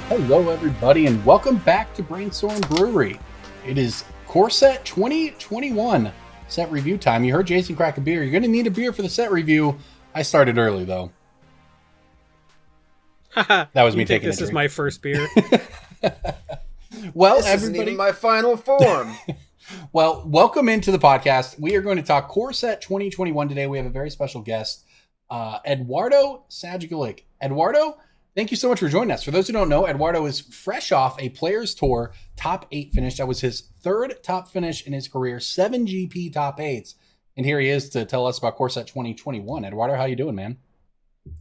Hello, everybody, and welcome back to Brainstorm Brewery. It is Core Set 2021 set review time. You heard Jason crack a beer. You're going to need a beer for the set review. I started early, though. That was me taking a drink. This is my first beer. Well, this everybody, isn't even my final form. Well, welcome into the podcast. We are going to talk Core Set 2021 today. We have a very special guest, Eduardo Sajgalk. Eduardo, thank you so much for joining us. For those who don't know, Eduardo is fresh off a Players Tour top 8 finish. That was his third top finish in his career, 7 GP top 8s. And here he is to tell us about Core Set 2021. Eduardo, how you doing, man?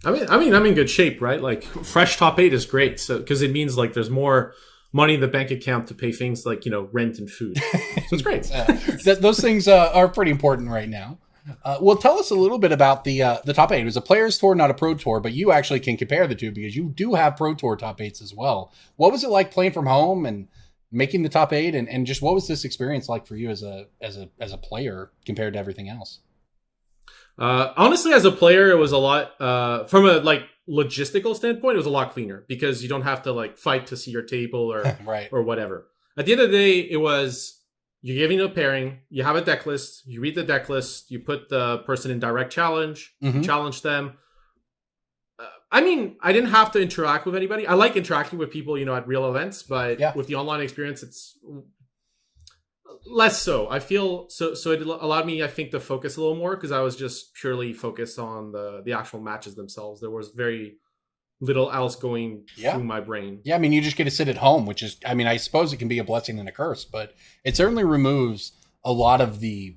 I mean, I'm in good shape, right? Like, fresh top 8 is great, so because it means like there's more money in the bank account to pay things like, you know, rent and food. So it's great. Those things are pretty important right now. Well, tell us a little bit about the top 8. It was a Players Tour, not a Pro Tour, but you actually can compare the two because you do have Pro Tour top 8s as well. What was it like playing from home and making the top 8, and just what was this experience like for you as a player compared to everything else? Honestly, as a player, it was a lot from a like logistical standpoint. It was a lot cleaner because you don't have to like fight to see your table or right. or whatever. At the end of the day, it was you're giving a pairing. You have a deck list. You read the deck list. You put the person in direct challenge. Mm-hmm. Challenge them. I mean, I didn't have to interact with anybody. I like interacting with people, you know, at real events, but with the online experience, it's less so. I feel so it allowed me, I think, to focus a little more because I was just purely focused on the actual matches themselves. There was very little else going through my brain. Yeah, I mean, you just get to sit at home, which is, I mean, I suppose it can be a blessing and a curse, but it certainly removes a lot of the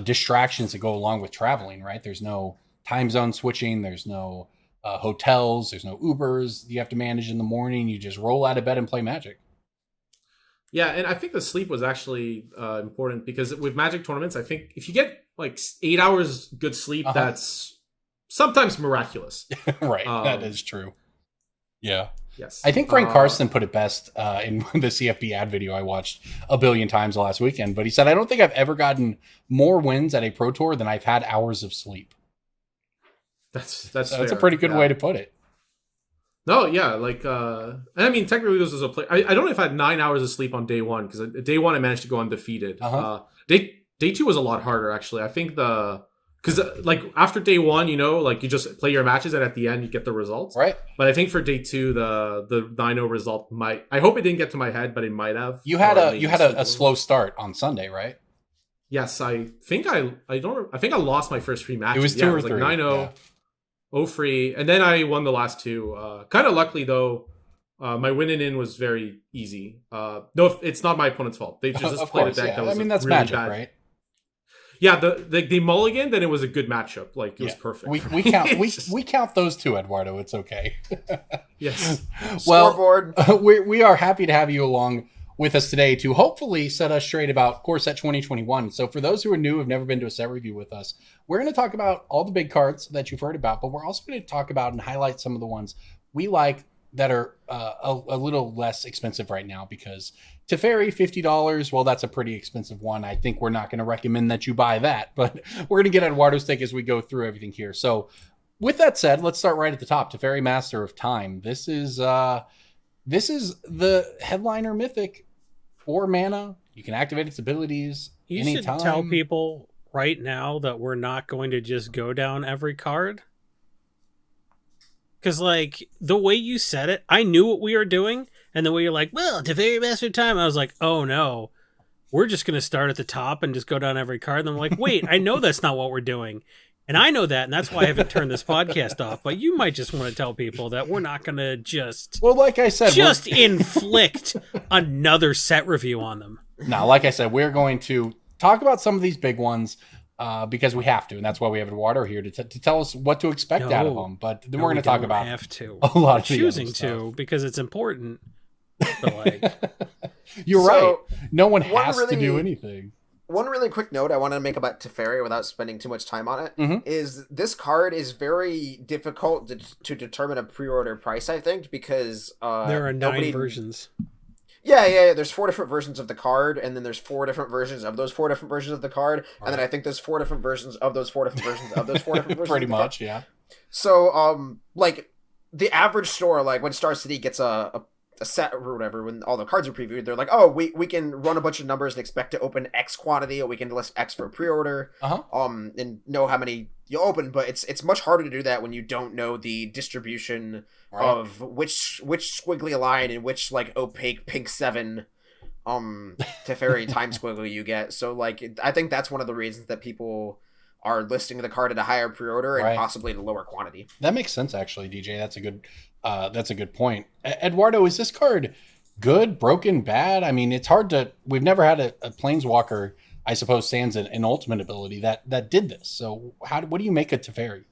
distractions that go along with traveling, right? There's no time zone switching. There's no hotels. There's no Ubers you have to manage in the morning. You just roll out of bed and play Magic. Yeah, and I think the sleep was actually important because with Magic tournaments, I think if you get like 8 hours good sleep, that's sometimes miraculous. Right, that is true. Yeah. Yes. I think Frank Carson put it best in the CFB ad video I watched a billion times last weekend, but he said, I don't think I've ever gotten more wins at a Pro Tour than I've had hours of sleep. That's a pretty good way to put it. No, yeah, like, and I mean, technically, this was a play. I don't know if I had 9 hours of sleep on day one because day one I managed to go undefeated. Day two was a lot harder, actually. I think because like after day one, you know, like you just play your matches and at the end you get the results, right? But I think for day two, the 9-0 result might. I hope it didn't get to my head, but it might have. You had a slow start on Sunday, right? Yes, I think I lost my first 3 matches. It was 2 or 3. Like 9-0. 0-3, and then I won the last 2. Kind of luckily though, my winning in was very easy. No, it's not my opponent's fault. They just played a deck that was that's really Magic, bad. Right? Yeah, the mulligan, then it was a good matchup. Like it was perfect. We count those 2, Eduardo. It's okay. Yes. Well, Scoreboard. we are happy to have you along with us today to hopefully set us straight about Core Set 2021. So for those who are new, have never been to a set review with us, we're going to talk about all the big cards that you've heard about, but we're also going to talk about and highlight some of the ones we like that are a little less expensive right now, because Teferi, $50, well, that's a pretty expensive one. I think we're not going to recommend that you buy that, but we're going to get Eduardo's take as we go through everything here. So with that said, let's start right at the top. Teferi, Master of Time. This is the headliner Mythic. 4 mana. You can activate its abilities anytime. You should tell people right now that we're not going to just go down every card. Because, like, the way you said it, I knew what we were doing. And the way you're like, well, Teferi Master of Time, I was like, oh no. We're just going to start at the top and just go down every card. And I'm like, wait, I know that's not what we're doing. And I know that, and that's why I haven't turned this podcast off. But you might just want to tell people that we're not going to just... Well, like I said... Just inflict another set review on them. No, like I said, we're going to talk about some of these big ones because we have to. And that's why we have Eduardo here to tell us what to expect out of them. But then we're going to talk about a lot of choosing to, because it's important. But like... You're right. No one has to do anything. One really quick note I want to make about Teferi without spending too much time on it is this card is very difficult to determine a pre-order price, I think, because there are 9 versions. Yeah. There's 4 different versions of the card, and then there's 4 different versions of those 4 different versions of the card, and then I think there's 4 different versions of those 4 different versions of those 4 different versions. Pretty of the much, card. yeah. So, like, the average store, like, when Star City gets a set or whatever, when all the cards are previewed, they're like, oh, we can run a bunch of numbers and expect to open X quantity, or we can list X for pre-order, and know how many you open, but it's much harder to do that when you don't know the distribution of which squiggly line and which, like, opaque pink 7 Teferi time squiggly you get. So, like, I think that's one of the reasons that people are listing the card at a higher pre-order and possibly at a lower quantity. That makes sense, actually, DJ. That's a good point. Eduardo, is this card good, broken, bad? I mean, it's hard to. We've never had a Planeswalker, I suppose, sans an ultimate ability that did this. So, what do you make of Teferi?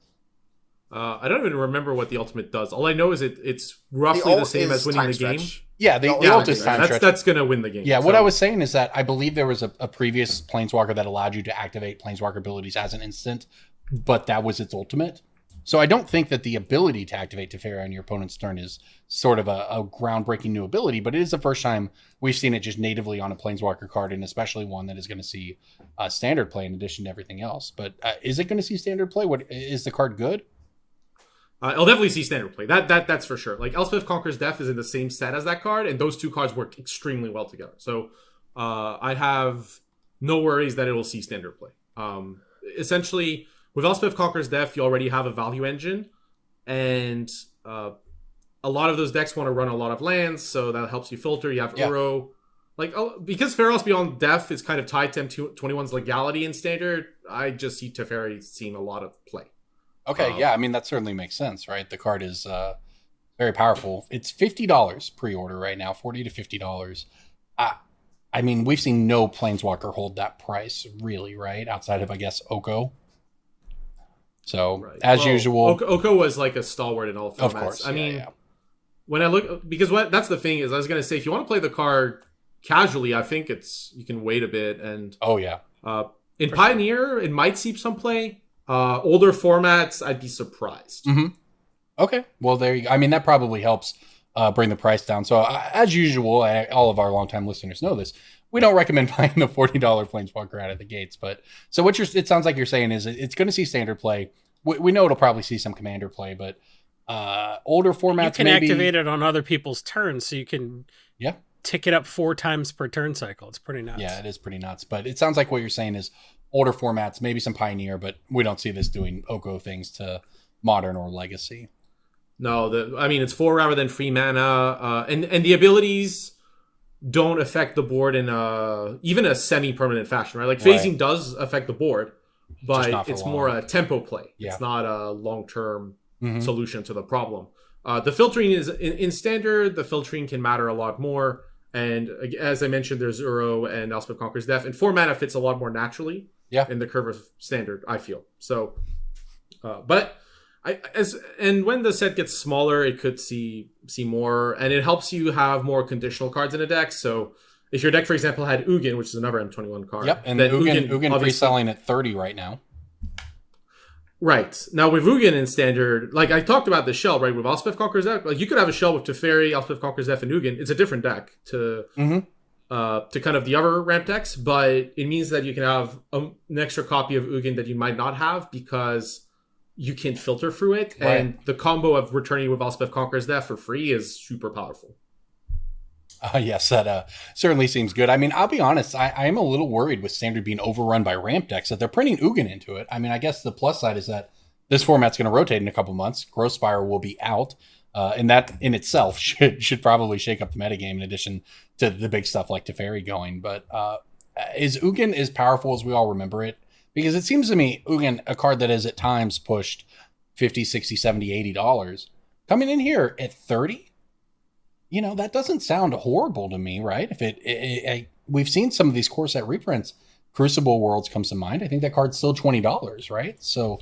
I don't even remember what the ultimate does. All I know is it's roughly the same as winning the game. Yeah, the ult is time stretch. That's going to win the game. Yeah, what I was saying is that I believe there was a previous Planeswalker that allowed you to activate Planeswalker abilities as an instant, but that was its ultimate. So I don't think that the ability to activate Teferi on your opponent's turn is sort of a groundbreaking new ability, but it is the first time we've seen it just natively on a Planeswalker card, and especially one that is going to see standard play in addition to everything else. But is it going to see standard play? What is the card good? I'll definitely see standard play. That's for sure. Like, Elspeth Conquers Death is in the same set as that card, and those two cards work extremely well together. So I have no worries that it will see standard play. Essentially, with Elspeth Conquers Death, you already have a value engine, and a lot of those decks want to run a lot of lands, so that helps you filter. You have Uro. Like, because Pharos Beyond Death is kind of tied to M21's legality in standard, I just see Teferi seeing a lot of play. Okay, yeah, I mean, that certainly makes sense, right? The card is very powerful. It's $50 pre-order right now, $40 to $50. I mean, we've seen no Planeswalker hold that price, really, right? Outside of, I guess, Oko. So, as usual... Oko was like a stalwart in all formats. Of course, I mean, when I look... Because that's the thing is, I was going to say, if you want to play the card casually, I think you can wait a bit. And in Pioneer, it might see some play. Older formats, I'd be surprised. Mm-hmm. Okay, well, there you go. I mean, that probably helps bring the price down. So, as usual, all of our longtime listeners know this, we don't recommend buying the $40 Planeswalker out of the gates. But so it sounds like you're saying is it's going to see standard play. We know it'll probably see some commander play, but older formats, you can activate it on other people's turns, so you can tick it up 4 times per turn cycle. It's pretty nuts. Yeah, it is pretty nuts. But it sounds like what you're saying is older formats, maybe some Pioneer, but we don't see this doing Oko things to Modern or Legacy. No, I mean, it's 4 rather than free mana, and the abilities don't affect the board in even a semi-permanent fashion, right? Like, phasing does affect the board, but it's more a tempo play. Yeah. It's not a long-term solution to the problem. The filtering is, in standard, the filtering can matter a lot more, and as I mentioned, there's Uro and Elspeth Conquers Death, and 4 mana fits a lot more naturally in the curve of standard, I feel. So, but... and when the set gets smaller, it could see more, and it helps you have more conditional cards in a deck. So if your deck, for example, had Ugin, which is another M21 card, and then Ugin pre-selling at 30 right now. Right. Now with Ugin in standard, like I talked about the shell, right? With Elspeth Conquers Death, like you could have a shell with Teferi, Elspeth Conquers Death, and Ugin. It's a different deck to kind of the other ramp decks, but it means that you can have an extra copy of Ugin that you might not have because you can filter through it, and the combo of returning with Elspeth Conquers Death for free is super powerful. Yes, that certainly seems good. I mean, I'll be honest, I am a little worried with Standard being overrun by ramp decks that they're printing Ugin into it. I mean, I guess the plus side is that this format's going to rotate in a couple months. Growth Spire will be out, and that in itself should probably shake up the metagame in addition to the big stuff like Teferi going. But is Ugin as powerful as we all remember it? Because it seems to me, Ugin, a card that has at times pushed $50, $60, $70, $80, coming in here at 30, you know, that doesn't sound horrible to me, right? If we've seen some of these core set reprints, Crucible Worlds comes to mind. I think that card's still $20, right? So,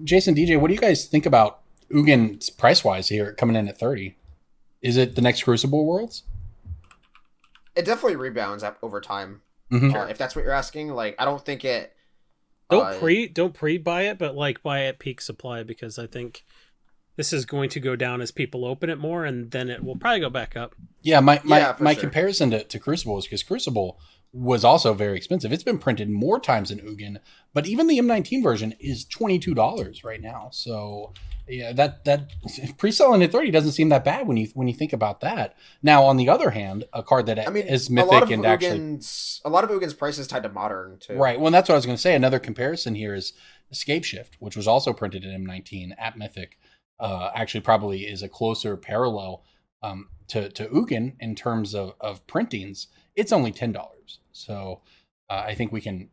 Jason, DJ, what do you guys think about Ugin price-wise here, coming in at 30? Is it the next Crucible Worlds? It definitely rebounds over time. If that's what you're asking, like, I don't think it. Don't pre-buy it, but like buy at peak supply, because I think this is going to go down as people open it more, and then it will probably go back up. Yeah, my sure. comparison to Crucible is because Crucible was also very expensive. It's been printed more times than Ugin, but even the M19 version is $22 right now. So yeah, that pre-selling at 30 doesn't seem that bad when you think about that. Now, on the other hand, a card that is mythic and actually a lot of Ugin's price is tied to modern too. Right. Well, that's what I was going to say. Another comparison here is Escape Shift, which was also printed in M19 at Mythic. Actually, probably is a closer parallel to Ugin in terms of printings. It's only $10. So I think we can.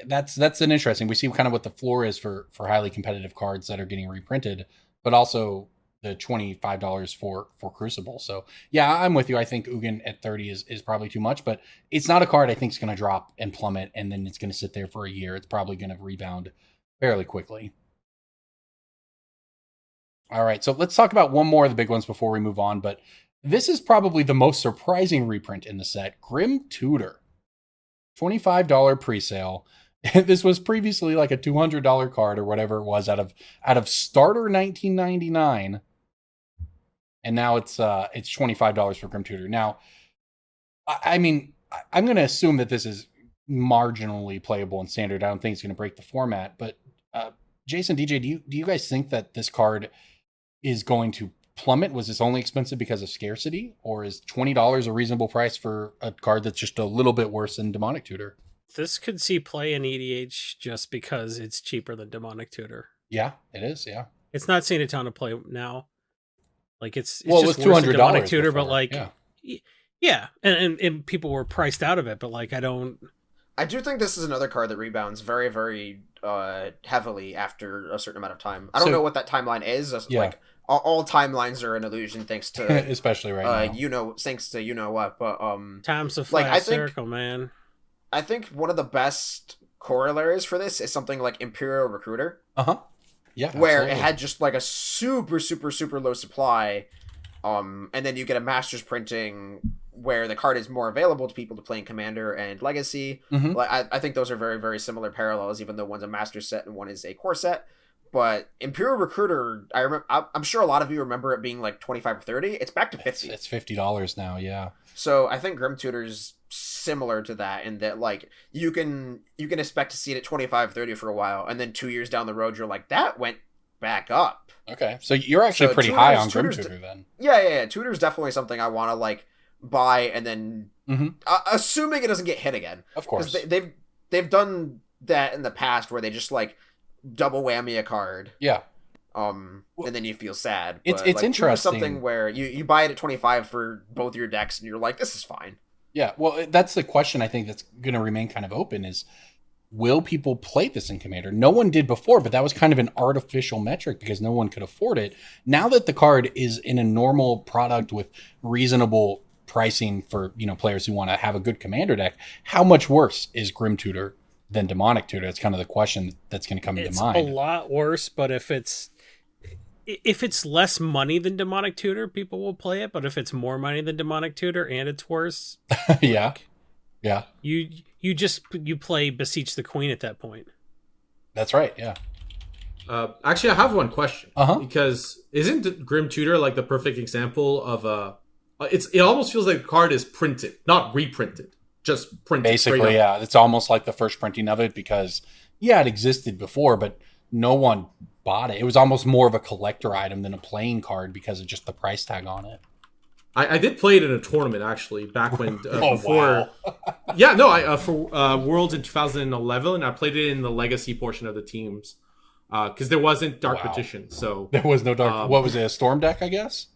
That's an interesting. We see kind of what the floor is for highly competitive cards that are getting reprinted, but also the $25 for Crucible. So yeah, I'm with you. I think Ugin at 30 is probably too much, but it's not a card I think is going to drop and plummet, and then it's going to sit there for a year. It's probably going to rebound fairly quickly. All right, so let's talk about one more of the big ones before we move on, but this is probably the most surprising reprint in the set. Grim Tutor. $25 pre-sale. This was previously like a $200 card or whatever it was out of starter 1999. And now it's $25 for Grim Tutor. Now, I mean, I'm going to assume that this is marginally playable in standard. I don't think it's going to break the format, but Jason, DJ, do you guys think that this card is going to plummet? Was this only expensive because of scarcity, or is $20 a reasonable price for a card that's just a little bit worse than Demonic Tutor? This could see play in EDH just because it's cheaper than Demonic Tutor. Yeah, it is. Yeah, it's not seeing a ton of play now. Like it's well, just it was $200 Demonic Tutor, before. But like, yeah, and people were priced out of it. But like, I do think this is another card that rebounds very, very heavily after a certain amount of time. I don't know what that timeline is. Like all timelines are an illusion thanks to especially right now. Thanks to what, but time's a flat circle, man. I think one of the best corollaries for this is something like Imperial Recruiter. Yeah, where absolutely. it had just like a super, super, super low supply, and then you get a Masters printing where the card is more available to people to play in Commander and Legacy. Like I think those are very, very similar parallels, even though one's a Master set and one is a core set. But Imperial Recruiter, I'm sure a lot of you remember it being like 25 or 30. It's back to 50. It's $50 now, yeah. So I think Grim Tutor's similar to that in that like you can expect to see it at 25, 30 for a while, and then 2 years down the road you're like, that went back up. Okay. So you're actually pretty high on Grim Tutor then. Yeah. Tutor's definitely something I want to like buy and then assuming it doesn't get hit again. Of course. They've done that in the past where they just like double whammy a card. Yeah. And then you feel sad. It's like, interesting. Something where you buy it at 25 for both your decks and you're like, this is fine. Yeah. Well, that's the question I think that's going to remain kind of open is, will people play this in Commander? No one did before, but that was kind of an artificial metric because no one could afford it. Now that the card is in a normal product with reasonable pricing for, players who want to have a good Commander deck, how much worse is Grim Tutor than Demonic Tutor? It's kind of the question that's going to come into mind. It's a lot worse, but if it's less money than Demonic Tutor, people will play it. But if it's more money than Demonic Tutor and it's worse, yeah. You play Beseech the Queen at that point. That's right. Yeah. Actually, I have one question. Because isn't Grim Tutor like the perfect example of it almost feels like the card is printed, not reprinted, just printed. Basically, yeah. It's almost like the first printing of it because, it existed before, but no one bought it. It was almost more of a collector item than a playing card because of just the price tag on it. I did play it in a tournament actually back when before. Wow. For Worlds in 2011, I played it in the Legacy portion of the teams because there wasn't Dark Petition, so there was no Dark. What was it? A Storm deck, I guess.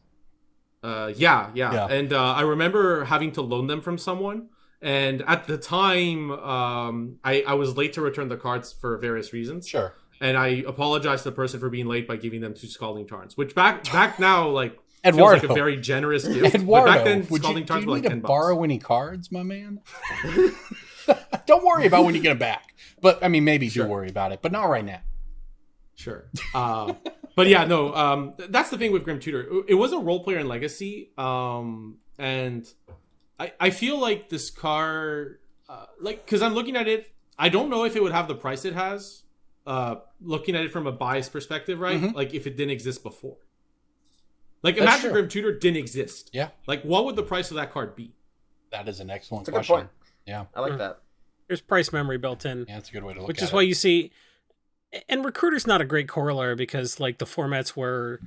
Yeah. And I remember having to loan them from someone, and at the time, I was late to return the cards for various reasons. Sure. And I apologized to the person for being late by giving them 2 Scalding Tarns, which back now like. Eduardo. Feels like a very generous gift. Eduardo, but back then, do you need to $10. borrow any cards, my man? Don't worry about when you get them back. But, I mean, maybe do worry about it, but not right now. Sure. But yeah, no, that's the thing with Grim Tutor. It was a role player in Legacy, and I feel like this card, because I'm looking at it, I don't know if it would have the price it has looking at it from a biased perspective, right? Mhm. Like if it didn't exist before. Like That's imagine true. Grim Tutor didn't exist. Yeah. Like what would the price of that card be? That is an excellent It's a good question. point. Yeah. I like that. There's price memory built in, Yeah, that's a good way to look which at is it. why you see. And Recruiter's not a great corollary because like the formats where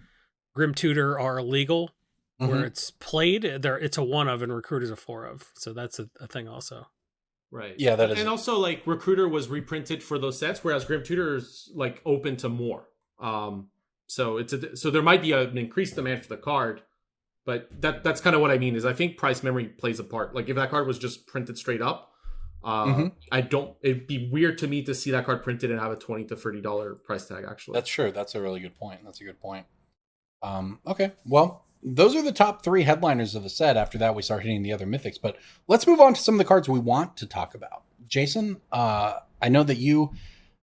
Grim Tutor are illegal, where Mhm. it's played, it's a 1 of and Recruiter's a 4 of. So that's a thing also. Right. Yeah, that is. And also like Recruiter was reprinted for those sets, whereas Grim Tutor is like open to more. So so there might be an increased demand for the card, but that's kind of what I mean is I think price memory plays a part. Like if that card was just printed straight up, it'd be weird to me to see that card printed and have a $20 to $30 price tag. Actually, That's true. That's a really good point. That's a good point. Okay. Well, those are the top 3 headliners of the set. After that, we start hitting the other mythics. But let's move on to some of the cards we want to talk about. Jason, I know that you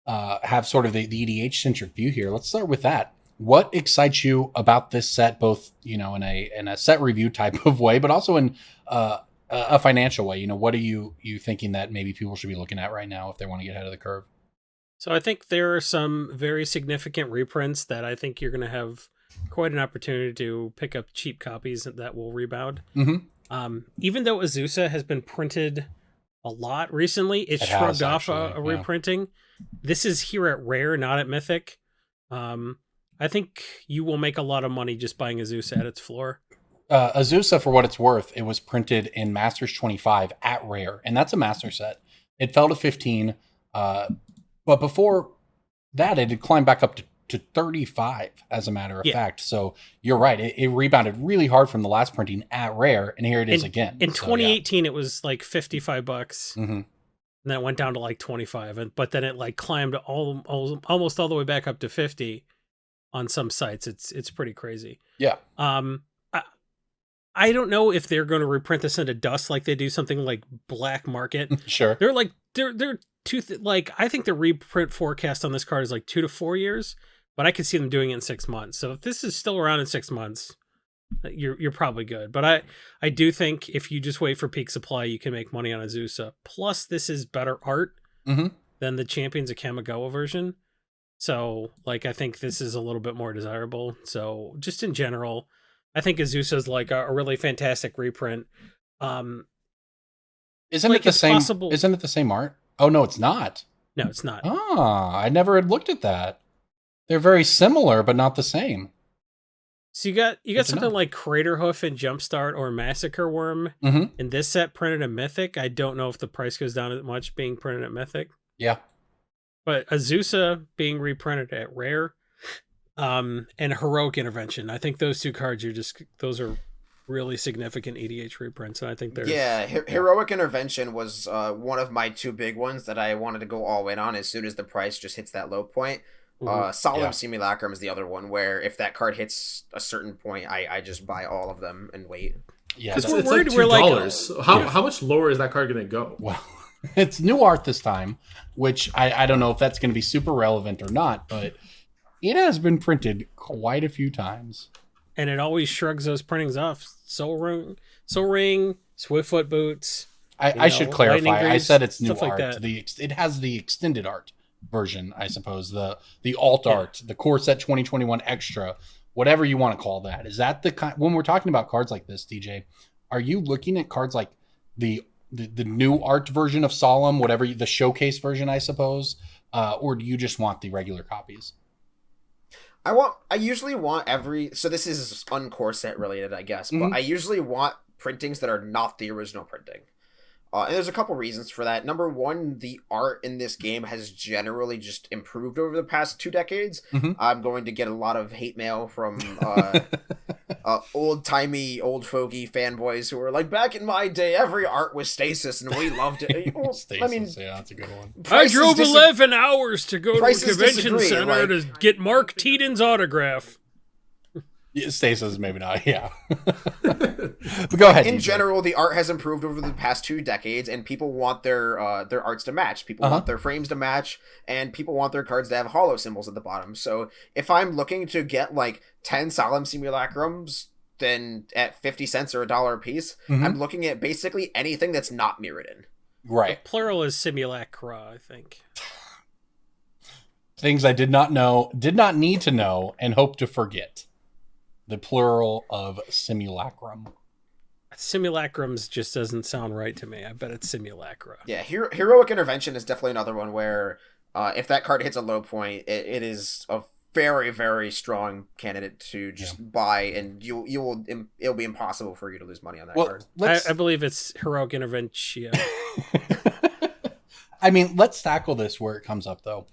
have sort of the EDH centric view here. Let's start with that. What excites you about this set, both in a set review type of way, but also in a financial way? What are you thinking that maybe people should be looking at right now if they want to get ahead of the curve? So I think there are some very significant reprints that I think you're going to have quite an opportunity to pick up cheap copies that will rebound. Mm-hmm. Even though Azusa has been printed a lot recently, it It shrugged has, off a actually, yeah. reprinting. This is here at Rare, not at Mythic. I think you will make a lot of money just buying Azusa at its floor. Azusa, for what it's worth, it was printed in Masters 25 at Rare, and that's a master set. It fell to 15, but before that, it had climbed back up to 35, as a matter of fact. So you're right. It rebounded really hard from the last printing at Rare, and here it is again. In So, 2018, it was like $55. Mm-hmm. And then it went down to like 25, but then it like climbed almost all the way back up to 50 on some sites. It's pretty crazy. Yeah. I don't know if they're going to reprint this into dust like they do something like Black Market. Sure. They're like I think the reprint forecast on this card is like 2 to 4 years, but I could see them doing it in 6 months. So if this is still around in 6 months, you're probably good. But I do think if you just wait for peak supply, you can make money on Azusa. Plus, this is better art than the Champions of Kamigawa version. So, like, I think this is a little bit more desirable. So, just in general, I think Azusa is like a really fantastic reprint. Isn't like it the it's same? possible- Isn't it the same art? Oh no, it's not. No, it's not. I never had looked at that. They're very similar, but not the same. So you got to something know. like Craterhoof and Jumpstart or Massacre Worm Mm-hmm. in this set printed at Mythic. I don't know if the price goes down as much being printed at Mythic. Yeah. But Azusa being reprinted at Rare, and Heroic Intervention. I think those 2 cards those are really significant EDH reprints, and I think they're Heroic Intervention was one of my 2 big ones that I wanted to go all in on as soon as the price just hits that low point. Solemn Simulacrum is the other one where if that card hits a certain point, I just buy all of them and wait. Yeah. Because that's- we're worried. Like We're like, $2. How much lower is that card going to go? Well, it's new art this time, which I don't know if that's going to be super relevant or not, but it has been printed quite a few times. and it always shrugs those printings off. Soul Ring, Swiftfoot Boots. I should clarify. Lightning I Greaves, said it's new stuff like art. that. It has the extended art version, I suppose. The alt art, the core set 2021 extra, whatever you want to call that. Is that the kind when we're talking about cards like this, DJ? Are you looking at cards like the new art version of Solemn, the showcase version, I suppose, or do you just want the regular copies? I usually want so this is uncore set related, I guess, but I usually want printings that are not the original printing. And there's a couple reasons for that. Number one, the art in this game has generally just improved over the past 2 decades. I'm going to get a lot of hate mail from old-timey, old fogey fanboys who are like, back in my day, every art was Stasis and we loved it. Well, Stasis, I mean, yeah, that's a good one. I drove 11 hours to go to a Prices convention disagree, center like- to get Mark Teeden's autograph. Yeah, Stasis, maybe not. Yeah, but go ahead. In DJ. general, the art has improved over the past 2 decades, and people want their arts to match. People want their frames to match, and people want their cards to have hollow symbols at the bottom. So if I'm looking to get like 10 Solemn Simulacrums, then at 50 cents or $1 a piece, I'm looking at basically anything that's not Mirrodin. Right. Plural is simulacra, I think. Things I did not know, did not need to know, and hope to forget. The plural of simulacrum. Simulacrums just doesn't sound right to me. I bet it's simulacra. Yeah, heroic intervention is definitely another one where if that card hits a low point, it is a very, very strong candidate to just buy, and it'll be impossible for you to lose money on that card. I believe it's heroic intervention. I mean, let's tackle this where it comes up, though.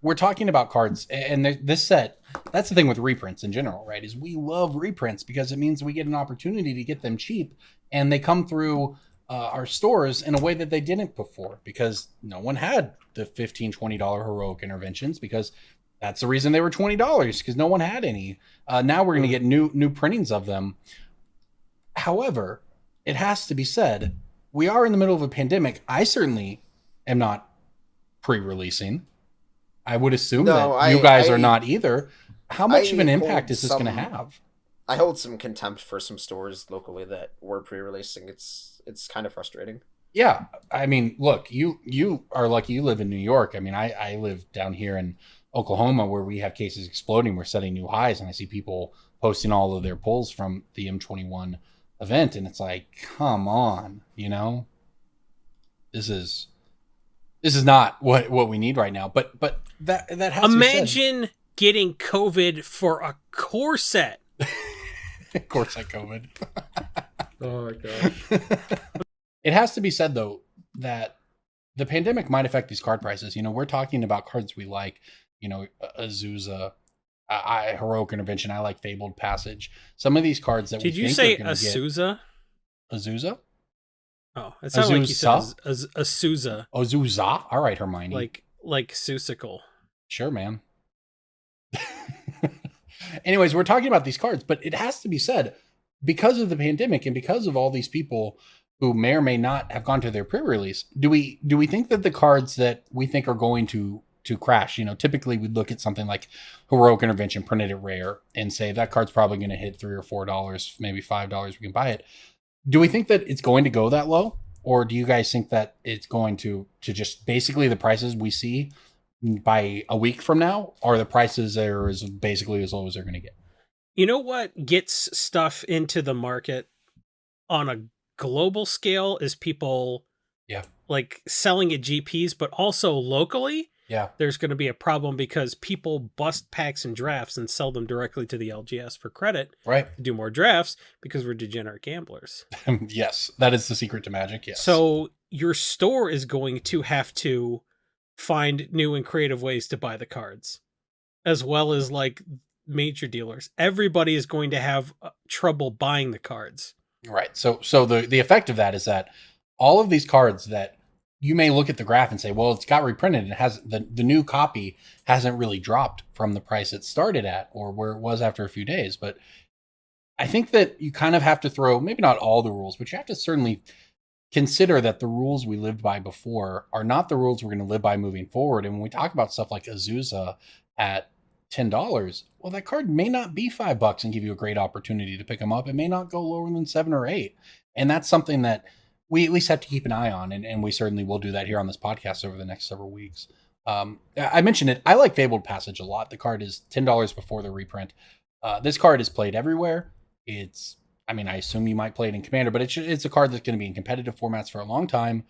We're talking about cards, and this set, that's the thing with reprints in general, right? Is we love reprints because it means we get an opportunity to get them cheap, and they come through our stores in a way that they didn't before because no one had the $15, $20 heroic interventions because that's the reason they were $20 because no one had any. Now we're going to get new printings of them. However, it has to be said, we are in the middle of a pandemic. I certainly am not pre-releasing. I would assume that you guys are not either. How much of an impact is this going to have? I hold some contempt for some stores locally that were pre-releasing. It's kind of frustrating. Yeah. I mean, look, you are lucky you live in New York. I mean, I live down here in Oklahoma where we have cases exploding. We're setting new highs, and I see people posting all of their pulls from the M21 event, and it's like, come on, This is not what we need right now. But that has imagine getting COVID for a core set. Corset COVID. Oh my gosh. It has to be said though that the pandemic might affect these card prices. We're talking about cards we like. Azusa, Heroic Intervention. I like Fabled Passage. Some of these cards that did you say Azusa? Azusa? Oh, it sounded like you said Azusa. Azusa? All right, Hermione. Like Susicle. Sure, man. Anyways, we're talking about these cards, but it has to be said, because of the pandemic and because of all these people who may or may not have gone to their pre-release, do we think that the cards that we think are going to crash, typically we'd look at something like Heroic Intervention printed at rare and say that card's probably going to hit $3 or $4, maybe $5, we can buy it. Do we think that it's going to go that low? Or do you guys think that it's going to just basically the prices we see by a week from now are the prices that are basically as low as they're going to get? You know what gets stuff into the market on a global scale is people like selling at GPs, but also locally. Yeah, there's going to be a problem because people bust packs and drafts and sell them directly to the LGS for credit. Right. To do more drafts because we're degenerate gamblers. Yes, that is the secret to Magic. Yes. So your store is going to have to find new and creative ways to buy the cards, as well as like major dealers. Everybody is going to have trouble buying the cards. Right. So the effect of that is that all of these cards that you may look at the graph and say, well, it's got reprinted and it has the new copy hasn't really dropped from the price it started at or where it was after a few days. But I think that you kind of have to throw, maybe not all the rules, but you have to certainly consider that the rules we lived by before are not the rules we're going to live by moving forward. And when we talk about stuff like Azusa at $10, well, that card may not be $5 and give you a great opportunity to pick them up. It may not go lower than 7 or 8. And that's something that we at least have to keep an eye on, and we certainly will do that here on this podcast over the next several weeks. I mentioned it. I like Fabled Passage a lot. The card is $10 before the reprint. This card is played everywhere. I assume you might play it in Commander, but it's a card that's going to be in competitive formats for a long time.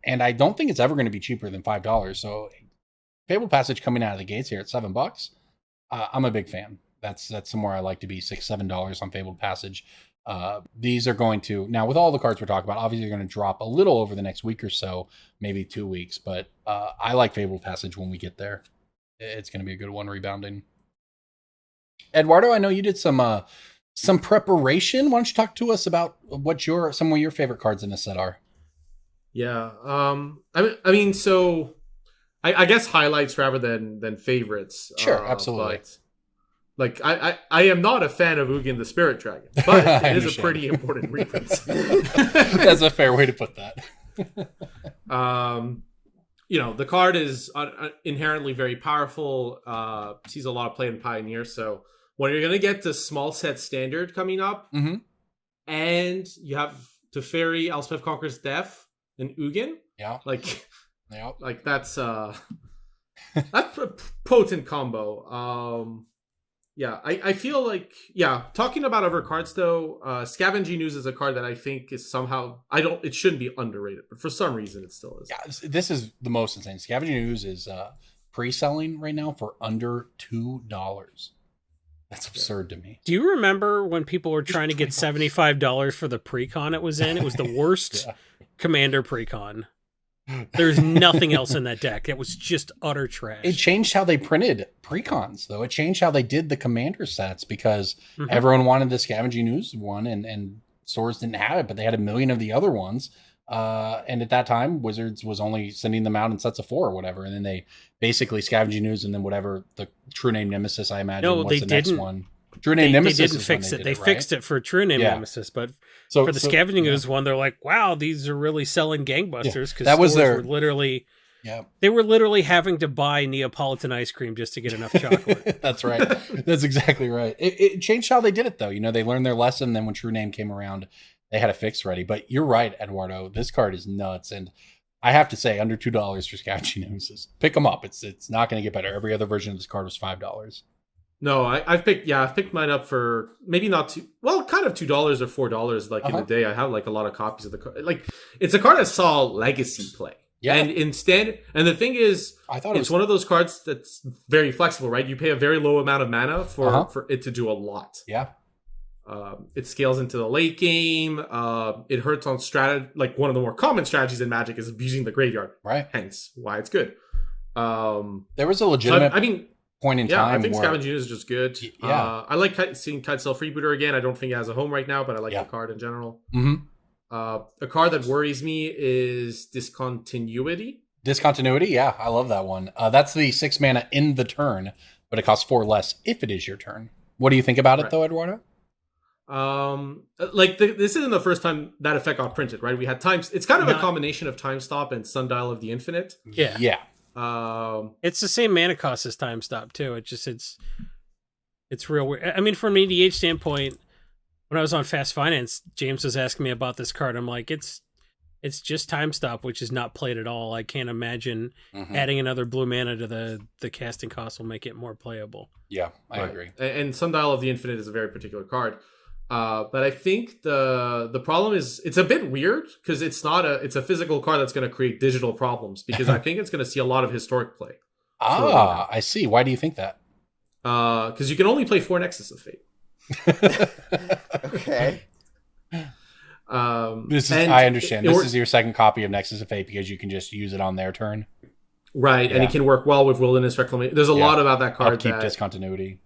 And I don't think it's ever going to be cheaper than $5. So Fabled Passage coming out of the gates here at $7. I'm a big fan. That's somewhere I like to be, $6, $7 on Fabled Passage. These are going to, now with all the cards we're talking about, obviously they're going to drop a little over the next week or so, maybe 2 weeks, but I like Fabled Passage when we get there. It's going to be a good one rebounding. Eduardo, I know you did some preparation. Why don't you talk to us about what some of your favorite cards in this set are? Yeah. So I guess highlights rather than favorites. Sure, absolutely. Like, I am not a fan of Ugin the Spirit Dragon, but it is a pretty important reprint. That's a fair way to put that. The card is inherently very powerful, sees a lot of play in Pioneer, so when you're going to get the small set standard coming up, and you have Teferi, Elspeth Conquers Death, and Ugin, yeah, like that's That's a potent combo. Yeah, I feel like, talking about other cards though, Scavenging News is a card that I think is somehow, it shouldn't be underrated, but for some reason it still is. Yeah, this is the most insane. Scavenging News is pre-selling right now for under $2. That's absurd to me. Do you remember when people were trying to get $75 for the precon it was in? It was the worst Commander precon. There's nothing else in that deck. It was just utter trash. It changed how they printed precons, though. It changed how they did the commander sets because everyone wanted the Scavenging News one, and stores didn't have it, but they had a million of the other ones. And at that time, Wizards was only sending them out in sets of 4 or whatever. And then they basically Scavenging News, and then whatever the True Name Nemesis, I imagine, was the next one. True Name Nemesis. They didn't fix it. They fixed it for True Name Nemesis, but for the Scavenging News one, they're like, "Wow, these are really selling gangbusters." Because that was their literally. Yeah, they were literally having to buy Neapolitan ice cream just to get enough chocolate. That's right. That's exactly right. It changed how they did it, though. You know, they learned their lesson. Then when True Name came around, they had a fix ready. But you're right, Eduardo. This card is nuts, and I have to say, under $2 for Scavenging News. Pick them up. It's not going to get better. Every other version of this card was $5. No, I've picked mine up for maybe not kind of $2 or $4. Like in the day, I have like a lot of copies of the card. Like it's a card that saw Legacy play. Yeah. And the thing is, it's one of those cards that's very flexible, right? You pay a very low amount of mana for it to do a lot. Yeah. It scales into the late game. It hurts on like one of the more common strategies in Magic is abusing the graveyard. Right. Hence why it's good. There was a legitimate point in time. I think Scavenging News is just good. Yeah. I like seeing Kitesail Freebooter again. I don't think it has a home right now, but I like the card in general. Mm-hmm. A card that worries me is Discontinuity. Discontinuity, yeah, I love that one. That's the 6 mana in the turn, but it costs 4 less if it is your turn. What do you think about it, though, Eduardo? This isn't the first time that effect got printed, right? We had times. It's kind of a combination of Time Stop and Sundial of the Infinite. Yeah. It's the same mana cost as Time Stop too. It's real weird. I mean, from an EDH standpoint, when I was on Fast Finance, James was asking me about this card. I'm like, it's just Time Stop, which is not played at all. I can't imagine adding another blue mana to the casting cost will make it more playable. Yeah, I agree. And Sundial of the Infinite is a very particular card. But I think the problem is it's a bit weird because it's a physical card that's going to create digital problems because I think it's going to see a lot of historic play. I see. Why do you think that? Because you can only play 4 Nexus of Fate. Okay. I understand. This is your second copy of Nexus of Fate because you can just use it on their turn. Right, and it can work well with Wilderness Reclamation. There's a lot about that card. Upkeep discontinuity.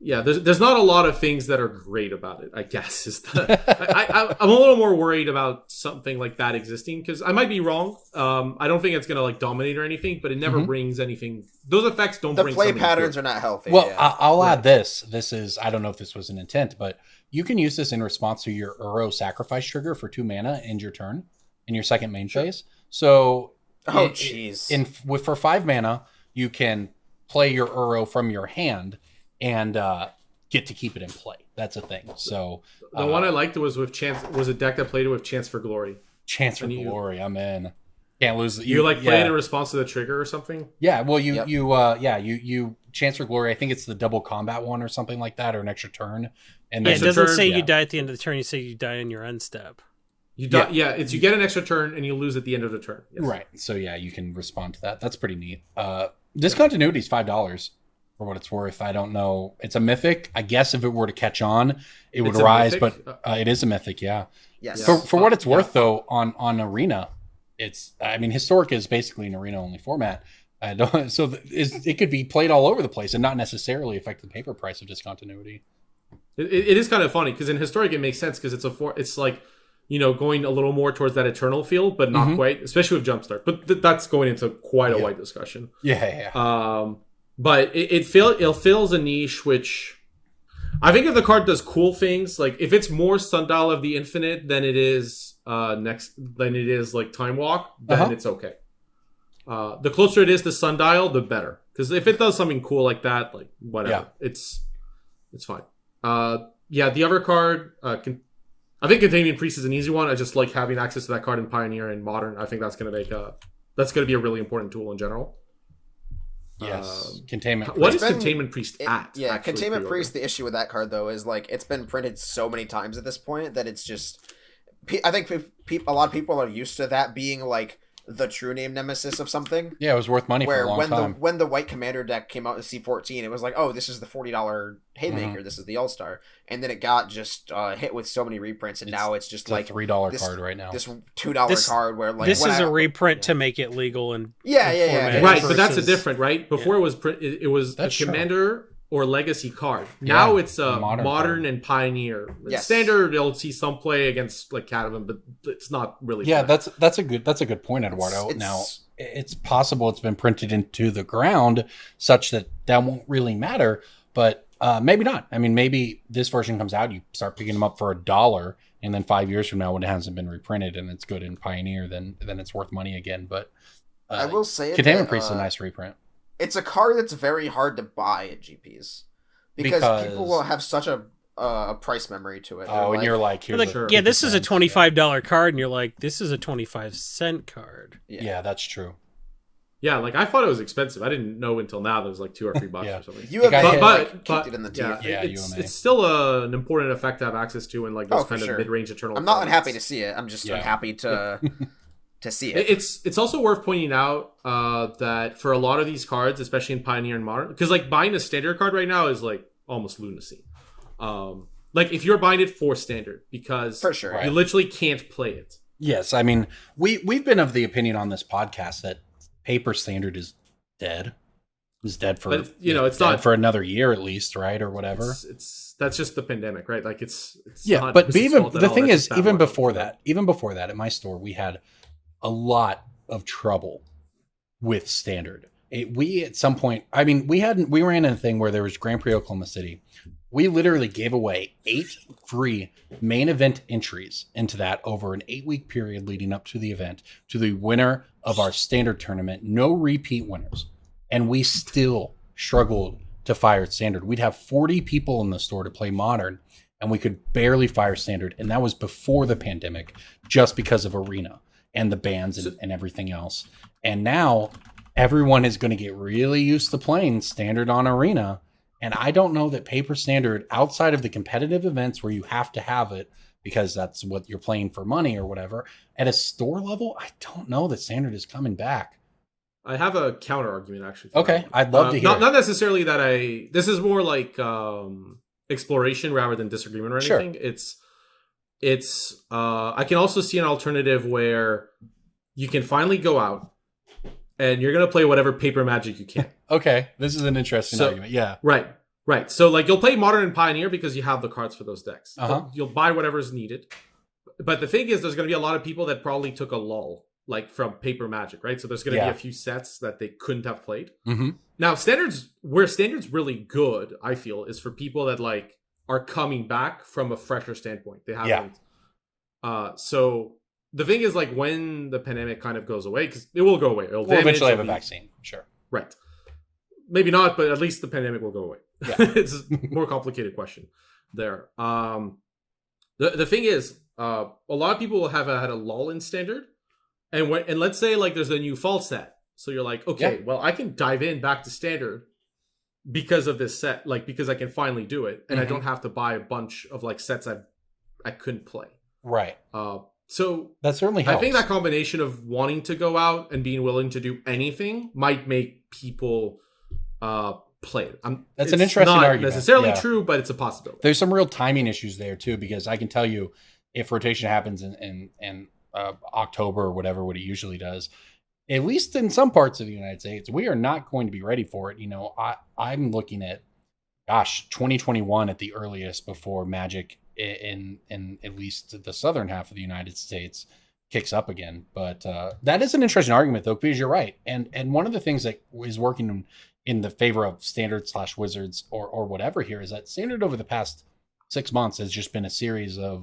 Yeah, there's not a lot of things that are great about it, I guess. I'm a little more worried about something like that existing because I might be wrong. I don't think it's going to like dominate or anything, but it never brings anything. Those effects don't bring the play patterns are not healthy. Well, I'll add this. This is, I don't know if this was an intent, but you can use this in response to your Uro sacrifice trigger for 2 mana end your turn in your second main phase. So, for 5 mana, you can play your Uro from your hand and get to keep it in play. That's a thing. So the one I liked was with Chance. Was a deck that played it with Chance for Glory. Chance for Glory. I'm in. Can't lose. You play it in response to the trigger or something. Yeah. Well, you Chance for Glory. I think it's the double combat one or something like that, or an extra turn. And it doesn't say you die at the end of the turn. You say you die in your end step. You die. Yeah. It's you get an extra turn and you lose at the end of the turn. Yes. Right. So you can respond to that. That's pretty neat. Discontinuity is $5. For what it's worth, I don't know. It's a mythic. I guess if it were to catch on, it would rise, but it is a mythic. Yeah. Yes. For what it's worth, though, on Arena, historic is basically an Arena only format. It could be played all over the place and not necessarily affect the paper price of Discontinuity. It is kind of funny because in historic it makes sense because it's like going a little more towards that eternal field, but not quite, especially with Jumpstart. But that's going into quite a wide discussion. Yeah. But it fills a niche, which I think if the card does cool things, like if it's more Sundial of the Infinite than it is like Time Walk, then it's okay. The closer it is to Sundial, the better. Because if it does something cool like that, like whatever, it's fine. The other card, I think Containment Priest is an easy one. I just like having access to that card in Pioneer and Modern. I think that's going to be a really important tool in general. Yes, Containment. What is It's been- Containment Priest at? Yeah, actually, Containment pre-order? Priest, the issue with that card, though, is, like, it's been printed so many times at this point that it's just... I think a lot of people are used to that being, like, the true name nemesis of something. Yeah, it was worth money for Where a long time. when the White Commander deck came out in C14, it was like, oh, this is the $40 Haymaker, this is the All-Star. And then it got just hit with so many reprints, and now it's just It's like... a $3 this- card right now. This $2 card where, like... This when is I- a reprint to make it legal and Yeah. Right, versus- but that's a different, right? Before it was That's a true. Commander or Legacy card. Now it's a Modern modern card. and Pioneer. Yes. Standard, you'll see some play against like Catavan, but it's not really. Yeah, for that. that's a good point, Eduardo. Now it's possible it's been printed into the ground such that won't really matter, but maybe not. I mean, maybe this version comes out, you start picking them up for $1, and then 5 years from now, when it hasn't been reprinted and it's good in Pioneer, then it's worth money again. But I will say Containment that, Priest is a nice reprint. it's a card that's very hard to buy at GPs because people will have such a price memory to it. Oh, and you're like, here's like, the yeah, this is a 50 cents. $25 card, and you're like, this is a 25-cent card. Yeah, that's true. Yeah, like I thought it was expensive. I didn't know until now that it was like $2 or $3 Yeah. or something. You have But- kicked it in the teeth. Yeah, it's, UMA. it's still an important effect to have access to in like those Oh, for kind of sure. mid-range eternal. I'm not formats. unhappy to see it. I'm just Yeah. unhappy to see it. It's also worth pointing out that for a lot of these cards, especially in Pioneer and Modern, because like buying a standard card right now is like almost lunacy. Like if you're buying it for standard, because For sure. you Right. literally can't play it. Yes, I mean, we've been of the opinion on this podcast that paper standard is dead. Is dead for But it's dead not for another year at least, right, or whatever. It's that's just the pandemic, right? Like it's Yeah, not but Wizards' even fault at the all. thing That's is, just bad even luck. before that, at my store, we had a lot of trouble with standard. We at some point, I mean, we ran in a thing where there was Grand Prix Oklahoma City. We literally gave away 8 free main event entries into that over an 8-week period leading up to the event to the winner of our standard tournament. No repeat winners, and we still struggled to fire standard. We'd have 40 people in the store to play modern, and we could barely fire standard, and that was before the pandemic, just because of arena and the bans and everything else. And now everyone is going to get really used to playing standard on arena, and I don't know that paper standard, outside of the competitive events where you have to have it because that's what you're playing for money or whatever, at a store level, I don't know that standard is coming back. I have a counter argument actually. for Okay, that. I'd love to hear it. Not necessarily that this is more like exploration rather than disagreement or Sure. anything. It's I can also see an alternative where you can finally go out and you're gonna play whatever paper Magic you can. Okay, this is an interesting argument. Yeah. Right. So like you'll play Modern and Pioneer because you have the cards for those decks. Uh-huh. You'll buy whatever's needed. But the thing is, there's going to be a lot of people that probably took a lull, like from Paper Magic, right? So there's going to be a few sets that they couldn't have played. Mm-hmm. Now, standards really good, I feel, is for people that like are coming back from a fresher standpoint. They haven't. So the thing is, like, when the pandemic kind of goes away, because it will go away. We'll eventually have a vaccine. Sure. Right. Maybe not, but at least the pandemic will go away. Yeah. It's a more complicated question there. The thing is, a lot of people have had a lull in standard, and let's say like there's a new fall set, so you're like, okay, well I can dive in back to standard because of this set, like because I can finally do it, and I don't have to buy a bunch of like sets I couldn't play. Right. So that certainly helps. I think that combination of wanting to go out and being willing to do anything might make people play it. That's an interesting not argument. Necessarily true, but it's a possibility. There's some real timing issues there too, because I can tell you, if rotation happens in October or whatever, what it usually does, at least in some parts of the United States, we are not going to be ready for it. You know, I'm looking at, 2021 at the earliest before Magic in at least the southern half of the United States kicks up again. But that is an interesting argument though, because you're right. And one of the things that is working in the favor of standard / wizards or whatever here is that standard over the past 6 months has just been a series of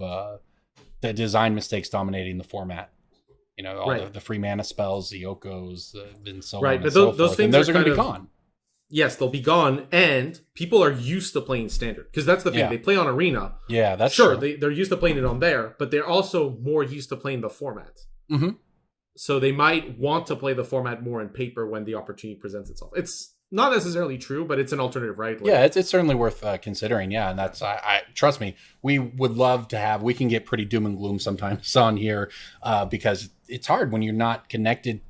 the design mistakes dominating the format. You know, all the free mana spells, the Yokos, and so on. But those those things are going to be kind of gone. Yes, they'll be gone, and people are used to playing standard because that's the thing. Yeah. They play on arena. Yeah, that's sure. true. They're used to playing it on there, but they're also more used to playing the format. Mm-hmm. So they might want to play the format more in paper when the opportunity presents itself. It's not necessarily true, but it's an alternative, right? Like, Yeah, it's certainly worth considering. Yeah, and that's I trust me, we would love to have. We can get pretty doom and gloom sometimes on here because it's hard when you're not connected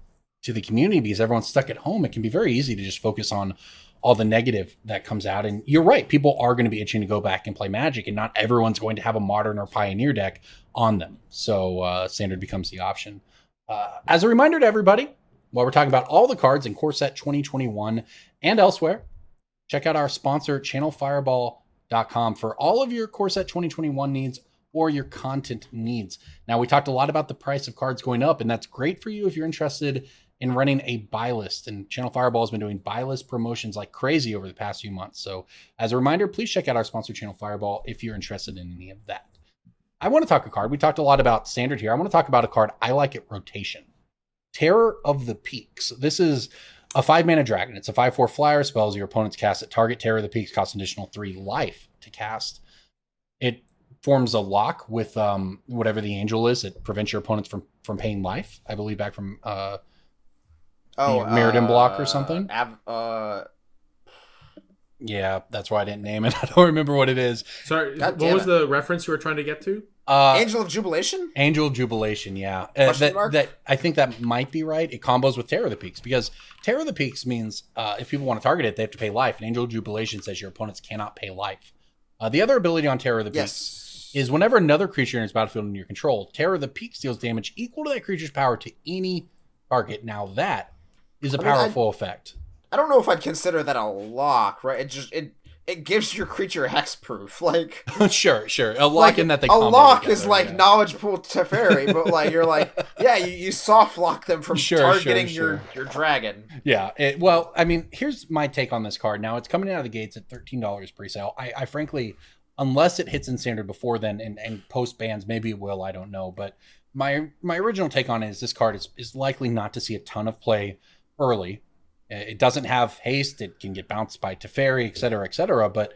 to the community because everyone's stuck at home. It can be very easy to just focus on all the negative that comes out. And you're right, people are going to be itching to go back and play Magic, and not everyone's going to have a Modern or Pioneer deck on them. So Standard becomes the option. As a reminder to everybody, while we're talking about all the cards in Core Set 2021 and elsewhere, check out our sponsor, channelfireball.com, for all of your Core Set 2021 needs or your content needs. Now, we talked a lot about the price of cards going up, and that's great for you if you're interested in running a buy list. And Channel Fireball has been doing buy list promotions like crazy over the past few months. So as a reminder, please check out our sponsor, Channel Fireball, if you're interested in any of that. I want to talk a card. We talked a lot about Standard here. I want to talk about a card I like at rotation. Terror of the Peaks. This is a 5-mana dragon. It's a 5/4 flyer. Spells your opponent's cast at target. Terror of the Peaks costs an additional 3 life to cast. It forms a lock with whatever the angel is. It prevents your opponents from paying life. I believe back from Mirrodin block or something. Yeah, that's why I didn't name it. I don't remember what it is. Sorry, what was the reference you were trying to get to? Angel of Jubilation? Angel of Jubilation, yeah. That I think that might be right. It combos with Terror of the Peaks because Terror of the Peaks means if people want to target it, they have to pay life. And Angel of Jubilation says your opponents cannot pay life. The other ability on Terror of the Peaks is whenever another creature enters battlefield in your control, Terror of the Peaks deals damage equal to that creature's power to any target. Now that is a powerful effect. I don't know if I'd consider that a lock, right? It gives your creature hexproof, like sure. A lock in that they a lock together, is like Knowledge Pool Teferi, but like you're like you soft lock them from targeting your dragon. Yeah. Well, I mean, here's my take on this card. Now it's coming out of the gates at $13 pre-sale. I frankly, unless it hits in Standard before then and post bans, maybe it will. I don't know, but my original take on it is this card is likely not to see a ton of play early. It doesn't have haste. It can get bounced by Teferi, et cetera, but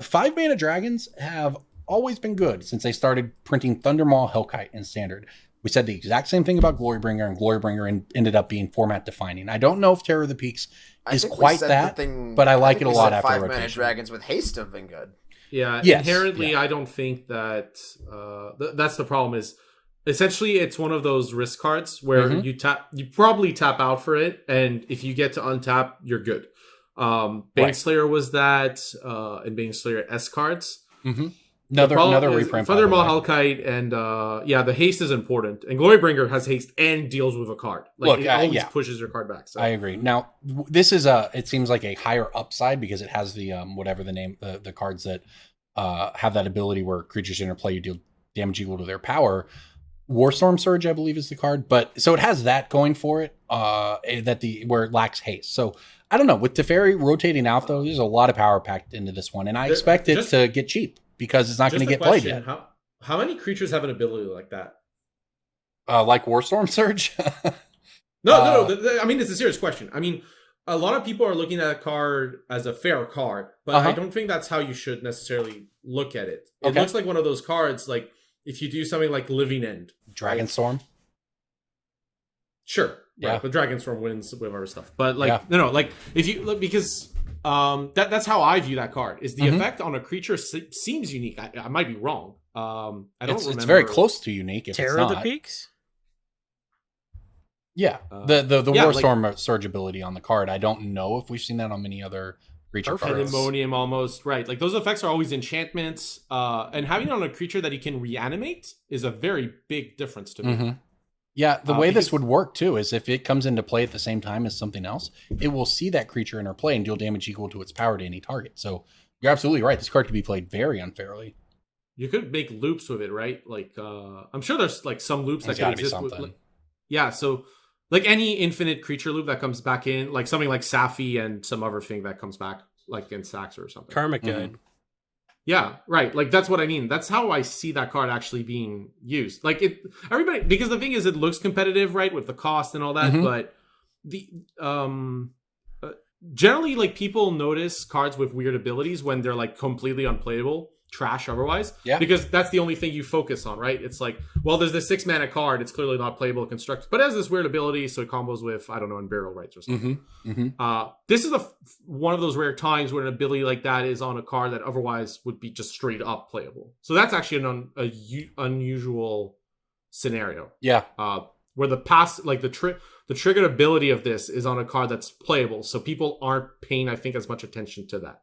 5-mana dragons have always been good since they started printing Thundermaw Hellkite in Standard. We said the exact same thing about Glorybringer, and Glorybringer ended up being format defining. I don't know if Terror of the Peaks is quite that, but I like it a lot after rotation. 5-mana dragons with haste have been good. Yeah, inherently, I don't think that that's the problem. Is essentially it's one of those risk cards where you probably tap out for it, and if you get to untap, you're good. Baneslayer was that, and Baneslayer S cards. Another reprint. Thundermaw Hellkite, and the haste is important. And Glorybringer has haste and deals with a card. It always pushes your card back. So. I agree. Now this is it seems like a higher upside because it has the whatever the name the cards that have that ability where creatures interplay, you deal damage equal to their power. Warstorm Surge, I believe, is the card, but so it has that going for it. Where it lacks haste. So I don't know. With Teferi rotating out though, there's a lot of power packed into this one, and I expect it to get cheap because it's not going to get played yet. How many creatures have an ability like that? Like Warstorm Surge? No. I mean, it's a serious question. I mean, a lot of people are looking at a card as a fair card, but I don't think that's how you should necessarily look at it. It looks like one of those cards, like if you do something like Living End. Dragonstorm? Sure. Yeah. Right. The Dragonstorm wins with other stuff. But if you look, because that's how I view that card, is the effect on a creature seems unique. I might be wrong. I don't remember. It's very close to unique if Terror it's not. of the Peaks? Yeah. The Warstorm Surge ability on the card. I don't know if we've seen that on many other creature cards. Pandemonium almost, right. Like those effects are always enchantments. And having it on a creature that you can reanimate is a very big difference to me. Yeah, the way this would work too is if it comes into play at the same time as something else, it will see that creature interplay and deal damage equal to its power to any target. So you're absolutely right. This card could be played very unfairly. You could make loops with it, right? Like I'm sure there's like some loops that can exist with. So like any infinite creature loop that comes back in, like something like Safi and some other thing that comes back, like in Saxor or something. Karmic Guide. Yeah, right. Like that's what I mean. That's how I see that card actually being used. Like everybody, because the thing is, it looks competitive, right, with the cost and all that. But the generally, like people notice cards with weird abilities when they're like completely unplayable. trash otherwise. Yeah. Because that's the only thing you focus on, right? It's like, well, there's this 6-mana card. It's clearly not playable constructed, but it has this weird ability, so it combos with, I don't know, Unburial Rights or something. This is one of those rare times where an ability like that is on a card that otherwise would be just straight up playable. So that's actually an unusual scenario. Yeah. Where the triggered ability of this is on a card that's playable, so people aren't paying, I think, as much attention to that.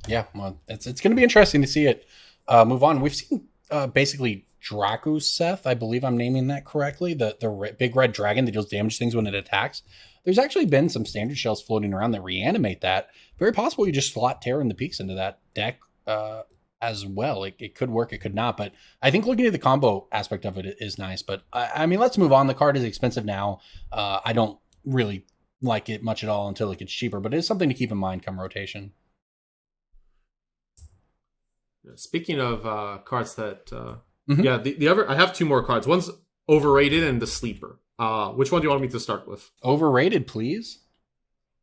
Yeah, well, it's going to be interesting to see it move on. We've seen basically Drakuseth, I believe I'm naming that correctly, the big red dragon that deals damage to things when it attacks. There's actually been some standard shells floating around that reanimate that. Very possible you just slot Terror and the Peaks into that deck as well. It could work, it could not, but I think looking at the combo aspect of it is nice. But I mean, let's move on. The card is expensive now. I don't really like it much at all until it gets cheaper, but it is something to keep in mind come rotation. Speaking of cards that, the other, I have 2 more cards. One's Overrated and the Sleeper. Which one do you want me to start with? Overrated, please.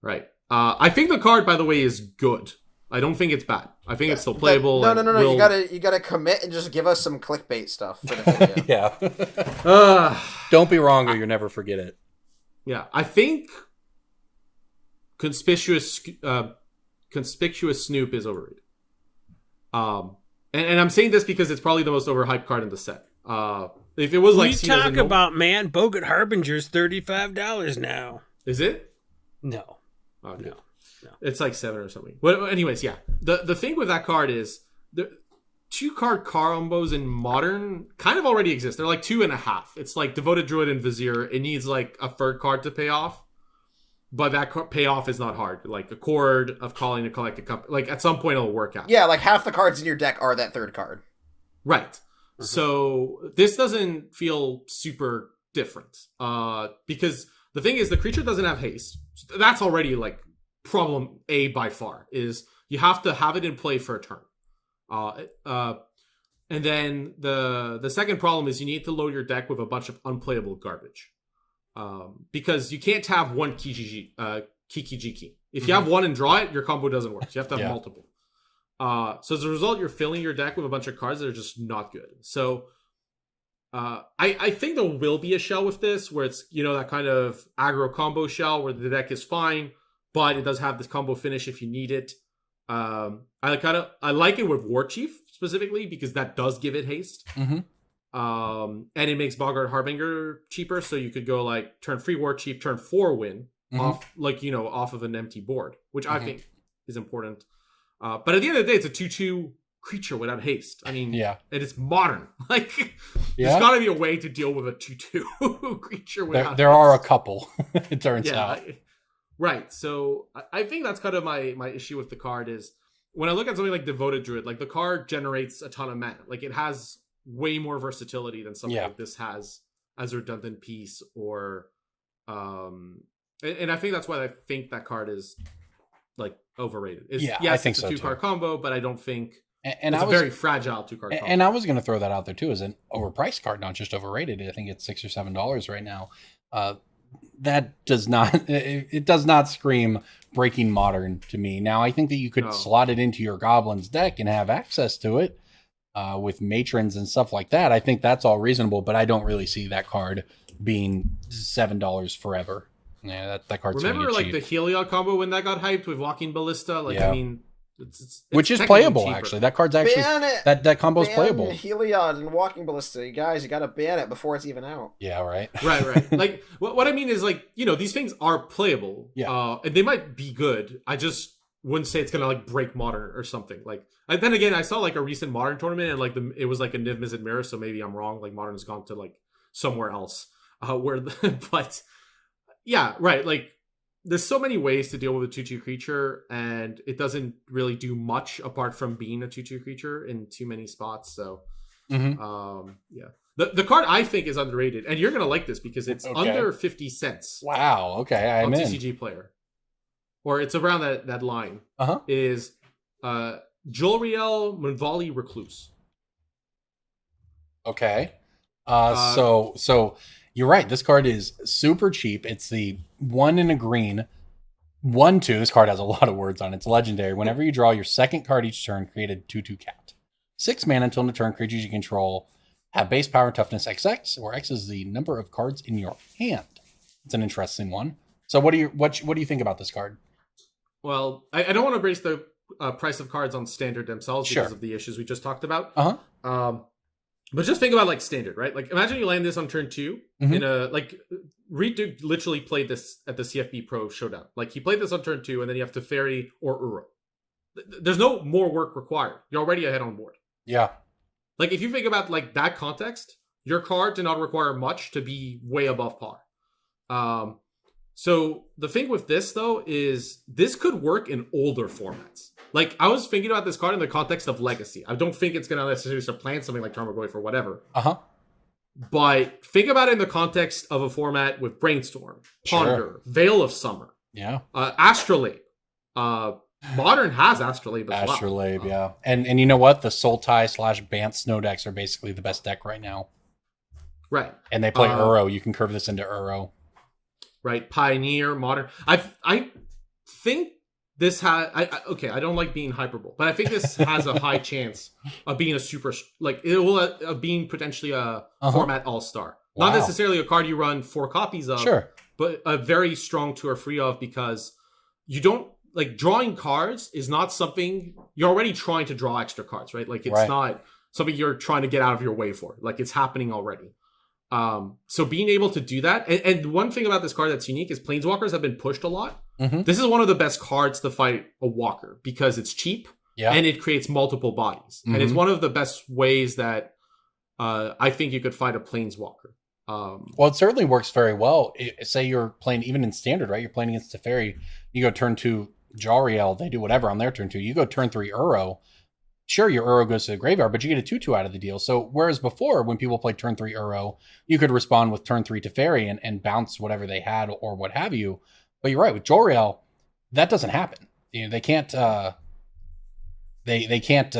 Right. I think the card, by the way, is good. I don't think it's bad. I think it's still playable. No. You gotta commit and just give us some clickbait stuff for the video. Yeah. Don't be wrong, or you'll never forget it. Yeah, I think conspicuous Snoop is overrated. And I'm saying this because it's probably the most overhyped card in the set. If it was like, we talk about, man, Bogut Harbinger's $35 now. Is it? No. Okay. No. It's like 7 or something. Well, anyways, yeah. The thing with that card is the 2-card combos in Modern kind of already exist. They're like 2.5. It's like Devoted Druid and Vizier. It needs like a 3rd card to pay off. But that payoff is not hard. Like a chord of calling to collect a cup. Like at some point it'll work out. Yeah, like half the cards in your deck are that 3rd card. Right. So this doesn't feel super different. Because the thing is, the creature doesn't have haste. That's already like problem A by far, is you have to have it in play for a turn. And then the second problem is you need to load your deck with a bunch of unplayable garbage. Because you can't have one Kiki. If you have one and draw it, your combo doesn't work. So you have to have multiple. So as a result, you're filling your deck with a bunch of cards that are just not good. So I think there will be a shell with this where it's, that kind of aggro combo shell where the deck is fine, but it does have this combo finish if you need it. I like it with War Chief specifically because that does give it haste. And it makes Boggart Harbinger cheaper, so you could go like turn 3 War Chief, turn 4 win off of an empty board, which I think is important. But at the end of the day, it's a 2/2 creature without haste. I mean, and it's Modern. Like, there's got to be a way to deal with a 2/2 creature without. There are a couple. It turns out. Right. So I think that's kind of my issue with the card is when I look at something like Devoted Druid, like the card generates a ton of mana. Like it has way more versatility than something like this has as a redundant piece or and I think that's why I think that card is like overrated. I think it's a 2-card combo, but I don't think it's a very fragile 2-card combo. And I was going to throw that out there too as an overpriced card, not just overrated. I think it's $6 or $7 right now. That does not it does not scream breaking Modern to me. Now I think that you could slot it into your Goblins deck and have access to it. With matrons and stuff like that, I think that's all reasonable, but I don't really see that card being $7 forever. Yeah, that card's remember like cheap. The Heliod combo when that got hyped with Walking Ballista? Like, I mean, it's which is playable cheaper. Actually. That card's actually that combo's playable. Heliod and Walking Ballista, you guys, you got to ban it before it's even out. Yeah, right. right. Like what I mean is like these things are playable. Yeah, and they might be good. I just wouldn't say it's gonna like break Modern or something. Like then again, I saw like a recent Modern tournament and like it was like a Niv Mizzet Mirror, so maybe I'm wrong. Like Modern has gone to like somewhere else. But yeah, right. Like there's so many ways to deal with a 2/2 creature, and it doesn't really do much apart from being a 2/2 creature in too many spots. So the card I think is underrated, and you're gonna like this because it's under 50 cents. Wow. Okay, I'm in. TCG Player. Or it's around that line, is Jolriel Munvali Recluse. Okay. So you're right. This card is super cheap. It's the 1 in a green 1/2. This card has a lot of words on it. It's legendary. Whenever you draw your second card each turn, create a 2/2 cat. 6 mana until the turn. Creatures you control have base power toughness XX, where X is the number of cards in your hand. It's an interesting one. So what do you think about this card? Well, I don't want to base the price of cards on standard themselves because of the issues we just talked about. But just think about like standard, right? Like imagine you land this on turn 2 in a like Reed literally played this at the CFB Pro Showdown. Like he played this on turn 2 and then you have Teferi or Uro. There's no more work required. You're already ahead on board. Yeah. Like if you think about like that context, your card did not require much to be way above par. So the thing with this though is this could work in older formats. Like I was thinking about this card in the context of Legacy. I don't think it's going to necessarily supplant something like Tarmogoyf or whatever. But think about it in the context of a format with Brainstorm, Ponder, Veil of Summer, Astrolabe. Modern has Astrolabe as well. Astrolabe, yeah. And you know what? The Sultai / Bant Snow decks are basically the best deck right now. Right. And they play Uro. You can curve this into Uro. Right. Pioneer, Modern. I think this has... okay, I don't like being hyperbole, but I think this has a high chance of being a super... Like, it will of being potentially a format all-star. Wow. Not necessarily a card you run 4 copies of, but a very strong 2 or 3 of because you don't... Like, drawing cards is not something... You're already trying to draw extra cards, right? Like, it's not something you're trying to get out of your way for. Like, it's happening already. So being able to do that... And one thing about this card that's unique is Planeswalkers have been pushed a lot. This is one of the best cards to fight a Walker because it's cheap and it creates multiple bodies. And it's one of the best ways that I think you could fight a Planeswalker. Well, it certainly works very well. Say you're playing, even in Standard, right? You're playing against Teferi. You go turn 2... Jariel, they do whatever on their turn 2. You go turn 3 Uro. Sure, your Uro goes to the graveyard, but you get a 2/2 out of the deal. So whereas before, when people played turn 3 Uro, you could respond with turn 3 Teferi and bounce whatever they had or what have you. But you're right, with Jariel, that doesn't happen. You know, they can't they can't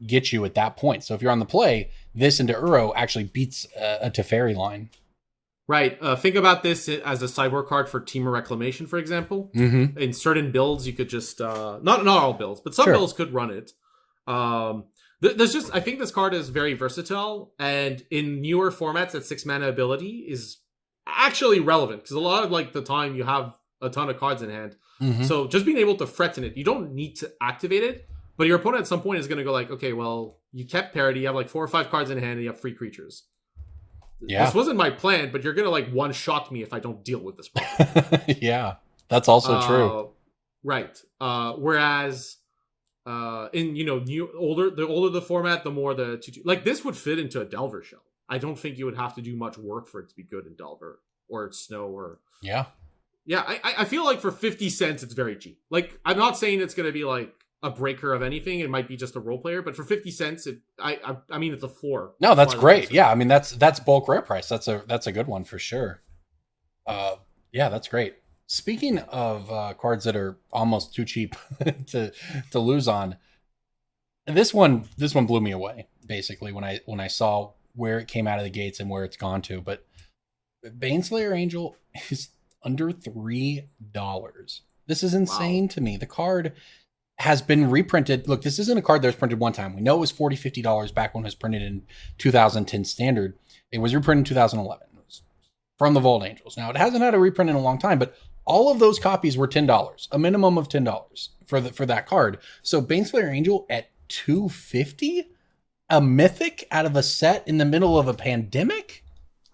get you at that point. So if you're on the play, this into Uro actually beats a Teferi line. Right. Think about this as a sideboard card for Team of Reclamation, for example. In certain builds, you could just... not all builds, but some builds could run it. There's just... I think this card is very versatile, and in newer formats, that 6 mana ability is actually relevant, because a lot of like the time you have a ton of cards in hand. So just being able to threaten it, you don't need to activate it, but your opponent at some point is going to go like, okay, well, you kept parity, you have like 4 or 5 cards in hand, and you have 3 creatures. This wasn't my plan, but you're gonna like one-shot me if I don't deal with this problem. Yeah, that's also true. Right. Whereas in the older the format, the more the like this would fit into a Delver shell. I don't think you would have to do much work for it to be good in Delver or Snow or I feel like for 50 cents it's very cheap. Like I'm not saying it's gonna be like a breaker of anything. It might be just a role player, but for 50 cents, I mean, it's a 4. No, that's great. Yeah, I mean, that's bulk rare price. That's a good one for sure. Yeah, that's great. Speaking of cards that are almost too cheap to lose on, this one blew me away. Basically, when I saw where it came out of the gates and where it's gone to, but Baneslayer Angel is under $3. This is insane to me. The card has been reprinted. Look, this isn't a card that was printed one time. We know it was $40, $50 back when it was printed in 2010 Standard. It was reprinted in 2011. It was from the Vault Angels. Now, it hasn't had a reprint in a long time, but all of those copies were $10, a minimum of $10 for that card. So Baneslayer Angel at $250? A mythic out of a set in the middle of a pandemic?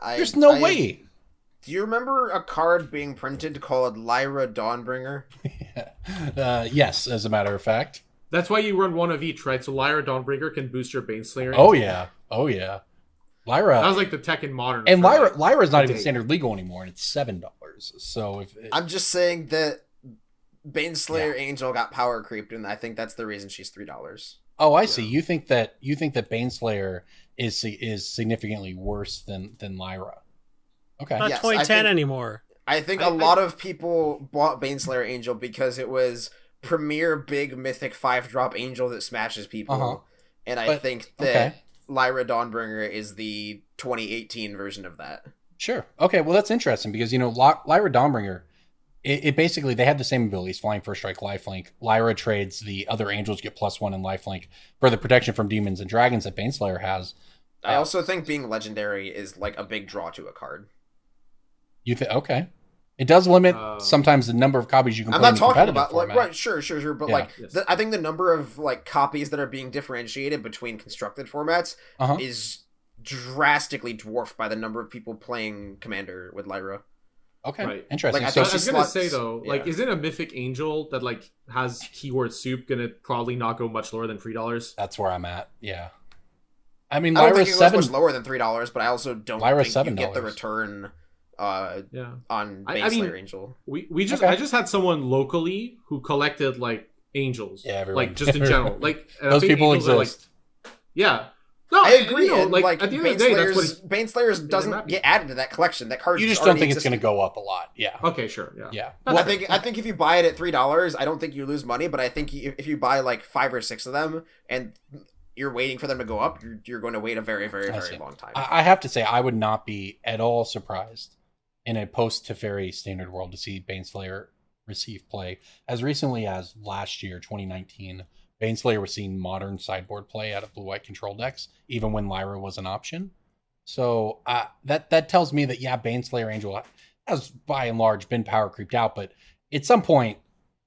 There's no way. Do you remember a card being printed called Lyra Dawnbringer? Yes, as a matter of fact. That's why you run one of each, right? So Lyra Dawnbringer can boost your Baneslayer. Oh yeah. Lyra. That was like the tech in Modern. And Lyra's not even standard legal anymore, and it's $7. So I'm just saying that Baneslayer Angel got power creeped, and I think that's the reason she's $3. Oh, I see. You think that Baneslayer is significantly worse than Lyra. Okay. Not 2010 anymore. I think a lot of people bought Baneslayer Angel because it was premier big mythic 5-drop angel that smashes people. And I think that Lyra Dawnbringer is the 2018 version of that. Sure. Okay, well that's interesting because Lyra Dawnbringer it basically, they have the same abilities: flying, first strike, lifelink. Lyra trades the other angels get +1 in lifelink for the protection from demons and dragons that Baneslayer has. I also think being legendary is like a big draw to a card. You think? Okay. It does limit sometimes the number of copies you can play in the competitive format. Right, sure, but Yeah. like I think the number of like copies that are being differentiated between constructed formats is drastically dwarfed by the number of people playing Commander with Lyra. Okay, Right. interesting. Like, So I I think was she gonna slots- say though, like, yeah. isn't a mythic angel that like has keyword soup gonna probably not go much lower than $3? That's where I'm at. Yeah. I mean, I don't think Lyra's it goes $7. much lower than $3, but I also don't Lyra's think you get the $7. return Yeah. on I Baneslayer mean, Angel. We just Okay. I just had someone locally who collected like angels. Yeah, everyone. Like just in general. Like and I Those think people angels are, like, exist. yeah. No, I agree. You know, And like, like at the end of the day, that's what Baneslayers doesn't happy. get added to that collection. That card You just already don't think it's existed. going to go up a lot. Yeah. Okay, sure. Yeah. Yeah. I think if you buy it at $3, I don't think you lose money. But I think if you buy like 5 or 6 of them and you're waiting for them to go up, you're going to wait a very, very, I very see. long time. I have to say, I would not be at all surprised in a post-Teferi standard world to see Baneslayer receive play. As recently as last year, 2019, Baneslayer was seeing modern sideboard play out of blue-white control decks, even when Lyra was an option. So that tells me that, yeah, Baneslayer Angel has, by and large, been power creeped out, but at some point,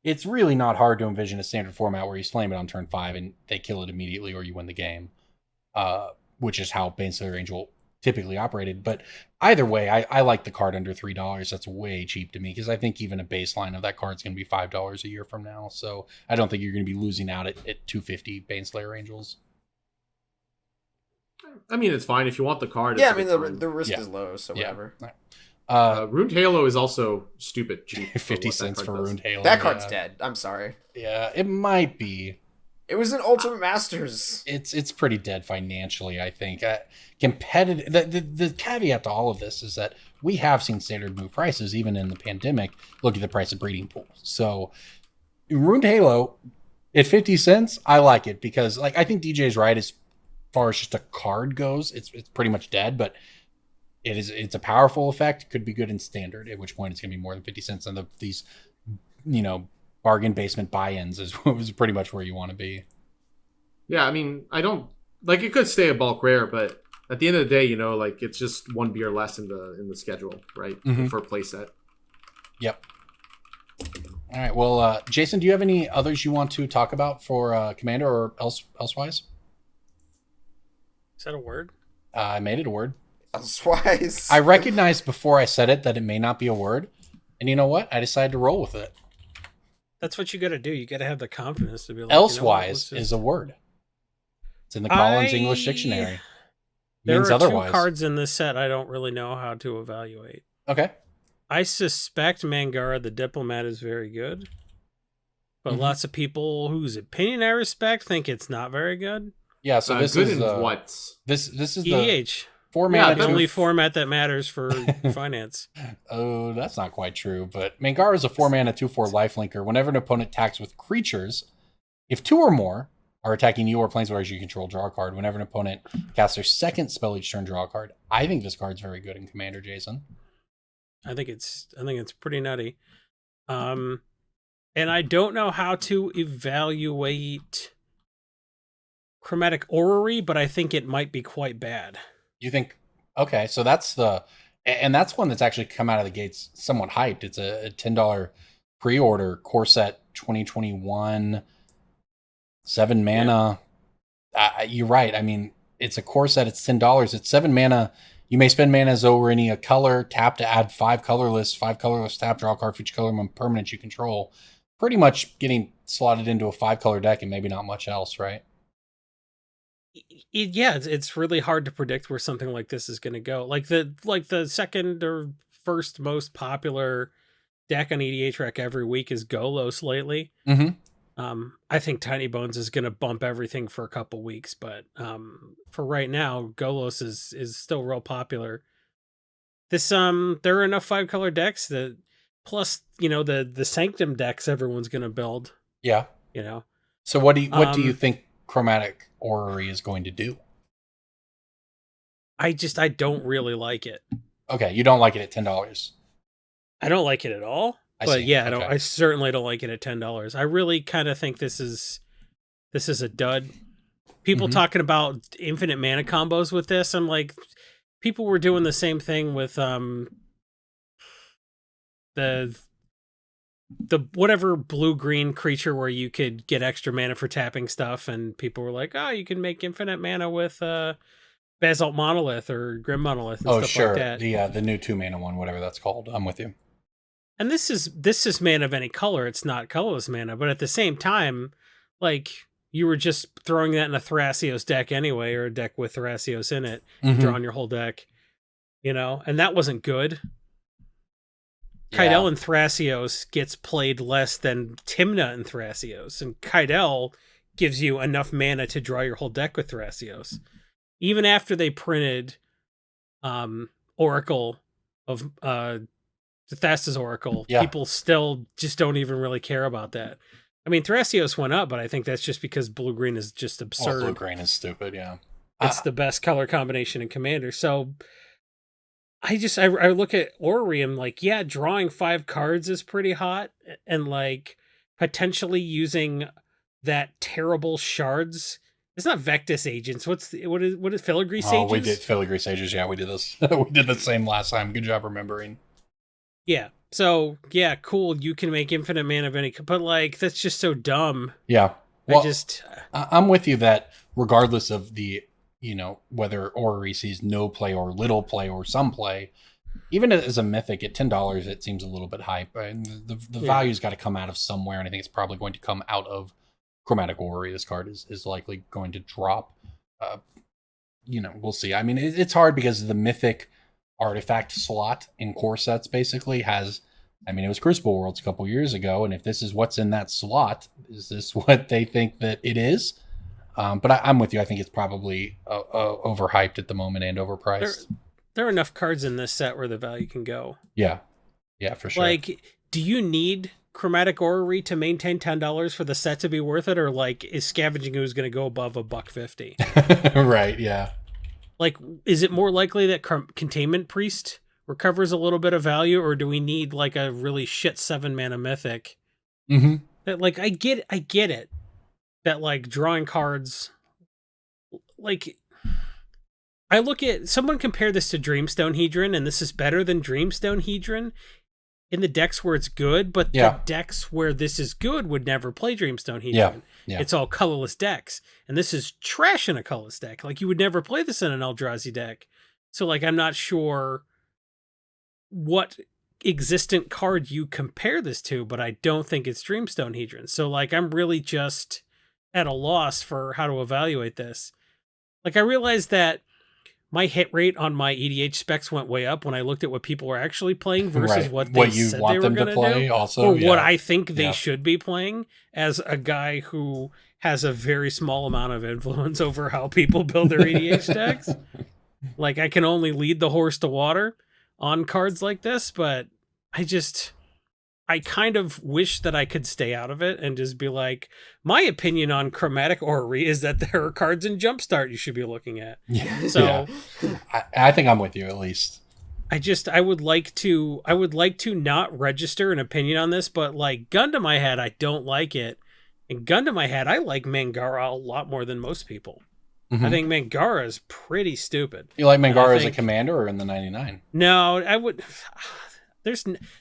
it's really not hard to envision a standard format where you flame it on turn 5 and they kill it immediately or you win the game, which is how Baneslayer Angel typically operated. But either way, I like the card under $3. That's way cheap to me because I think even a baseline of that card is going to be $5 a year from now. So I don't think you're going to be losing out at $250 Baneslayer Angels. I mean, it's fine if you want the card. yeah, it's I mean a good card. the risk Yeah. is low, so Yeah. whatever. Ruined Halo is also stupid cheap. for 50 what that cents card for does. Ruined Halo. That card's dead. I'm sorry. Yeah, it might be. It was an Ultimate Masters. It's pretty dead financially, I think. Competitive. The caveat to all of this is that we have seen standard move prices even in the pandemic. Look at the price of breeding pools. So, Ruined Halo at 50 cents, I like it because, like, I think DJ's right as far as just a card goes. It's pretty much dead, but it's a powerful effect. Could be good in standard. At which point it's going to be more than 50 cents. And these, bargain basement buy-ins is pretty much where you want to be. Yeah, I mean, I don't like it could stay a bulk rare, but at the end of the day, like it's just one beer less in the schedule, right? Mhm. For a playset. Yep. All right. Well, Jason, do you have any others you want to talk about for Commander or elsewise? Is that a word? I made it a word. Elsewise. I recognized before I said it that it may not be a word, and you know what? I decided to roll with it. That's what you got to do. You got to have the confidence to be like. Elsewise is a word. It's in the Collins English Dictionary. There Means are otherwise. 2 cards in this set I don't really know how to evaluate. Okay. I suspect Mangara the Diplomat is very good, but Mhm. lots of people whose opinion I respect think it's not very good. Yeah. So this good is in what? This is the EDH, 4 Yeah, mana. the only format that matters for finance. Oh, that's not quite true. But Mangara is a 4 mana 2/4 lifelinker. Whenever an opponent attacks with creatures, if 2 or more are attacking you or planeswalkers you control, draw a card. Whenever an opponent casts their second spell each turn, draw a card. I think this card's very good in Commander, Jason. I think it's pretty nutty. And I don't know how to evaluate Chromatic Orrery, but I think it might be quite bad. You think? Okay, so that's that's one that's actually come out of the gates somewhat hyped. It's a $10 pre-order core set 2021, 7 mana. You're right. I mean, it's a core set. It's $10. It's 7 mana. You may spend mana as over any color. Tap to add 5 colorless. 5 colorless tap. Draw a card for each color permanent you control. Pretty much getting slotted into a 5-color deck and maybe not much else, right? It's really hard to predict where something like this is going to go. Like the second or first most popular deck on EDH Rec every week is Golos lately. Mm-hmm. I think Tiny Bones is going to bump everything for a couple weeks, but for right now, Golos is still real popular. This there are enough 5-color decks that plus the Sanctum decks everyone's going to build. Yeah. So what do you think Chromatic Orrery is going to do? I don't really like it. Okay, you don't like it at $10. I don't like it at all. But see. yeah, Okay. I certainly don't like it at $10. I really kind of think this is a dud. People talking about infinite mana combos with this, I'm like, people were doing the same thing with the whatever blue-green creature where you could get extra mana for tapping stuff, and people were like, oh, you can make infinite mana with Basalt Monolith or Grim Monolith and stuff sure. like that. The new 2-mana one, whatever that's called. I'm with you. And this is mana of any color. It's not colorless mana, but at the same time, like, you were just throwing that in a Thrasios deck anyway, or a deck with Thrasios in it, drawing your whole deck, and that wasn't good. Kydel and Thrasios gets played less than Tymna and Thrasios, and Kydel gives you enough mana to draw your whole deck with Thrasios. Even after they printed Oracle of Thassa's Oracle, people still just don't even really care about that. I mean, Thrasios went up, but I think that's just because blue-green is just absurd. Blue-green is stupid, yeah. It's the best color combination in Commander, so I look at Orrery, I'm like, yeah, drawing 5 cards is pretty hot, and like potentially using that terrible shards. It's not Vectis Agents. What is Filigree Sages? Oh, we did Filigree Sages. Yeah, we did this. We did the same last time. Good job remembering. Yeah. So yeah, cool. You can make infinite mana of any, but like that's just so dumb. Yeah. Well, I'm with you that regardless of the whether Orrery sees no play or little play or some play, even as a mythic at $10, it seems a little bit hype. And the value's got to come out of somewhere, and I think it's probably going to come out of Chromatic Orrery. This card is likely going to drop. We'll see. I mean, it's hard because the mythic artifact slot in core sets basically has. I mean, it was Crucible Worlds a couple years ago, and if this is what's in that slot, is this what they think that it is? But I'm with you. I think it's probably overhyped at the moment and overpriced. There are enough cards in this set where the value can go. Yeah, for sure. Like, do you need Chromatic Orrery to maintain $10 for the set to be worth it, or like is Scavenging Ooze going to go above $1.50? Right. Yeah. Like, is it more likely that Containment Priest recovers a little bit of value, or do we need like a really shit 7-mana mythic? That like I get it. That like drawing cards, like I look at someone compare this to Dreamstone Hedron, and this is better than Dreamstone Hedron in the decks where it's good, but the decks where this is good would never play Dreamstone Hedron. Yeah. It's all colorless decks, and this is trash in a colorless deck. Like you would never play this in an Eldrazi deck. So like I'm not sure what existent card you compare this to, but I don't think it's Dreamstone Hedron. So like I'm really just at a loss for how to evaluate this. Like I realized that my hit rate on my EDH specs went way up when I looked at what people were actually playing versus what you said they were going to play, also, or what I think they should be playing. As a guy who has a very small amount of influence over how people build their EDH decks, like I can only lead the horse to water on cards like this, but I kind of wish that I could stay out of it and just be like, my opinion on Chromatic Orrery is that there are cards in Jumpstart you should be looking at. Yeah. So I think I'm with you at least. I would like to not register an opinion on this, but like gun to my head, I don't like it. And gun to my head, I like Mangara a lot more than most people. I think Mangara is pretty stuput. You like Mangara as a commander or in the 99? No, I would.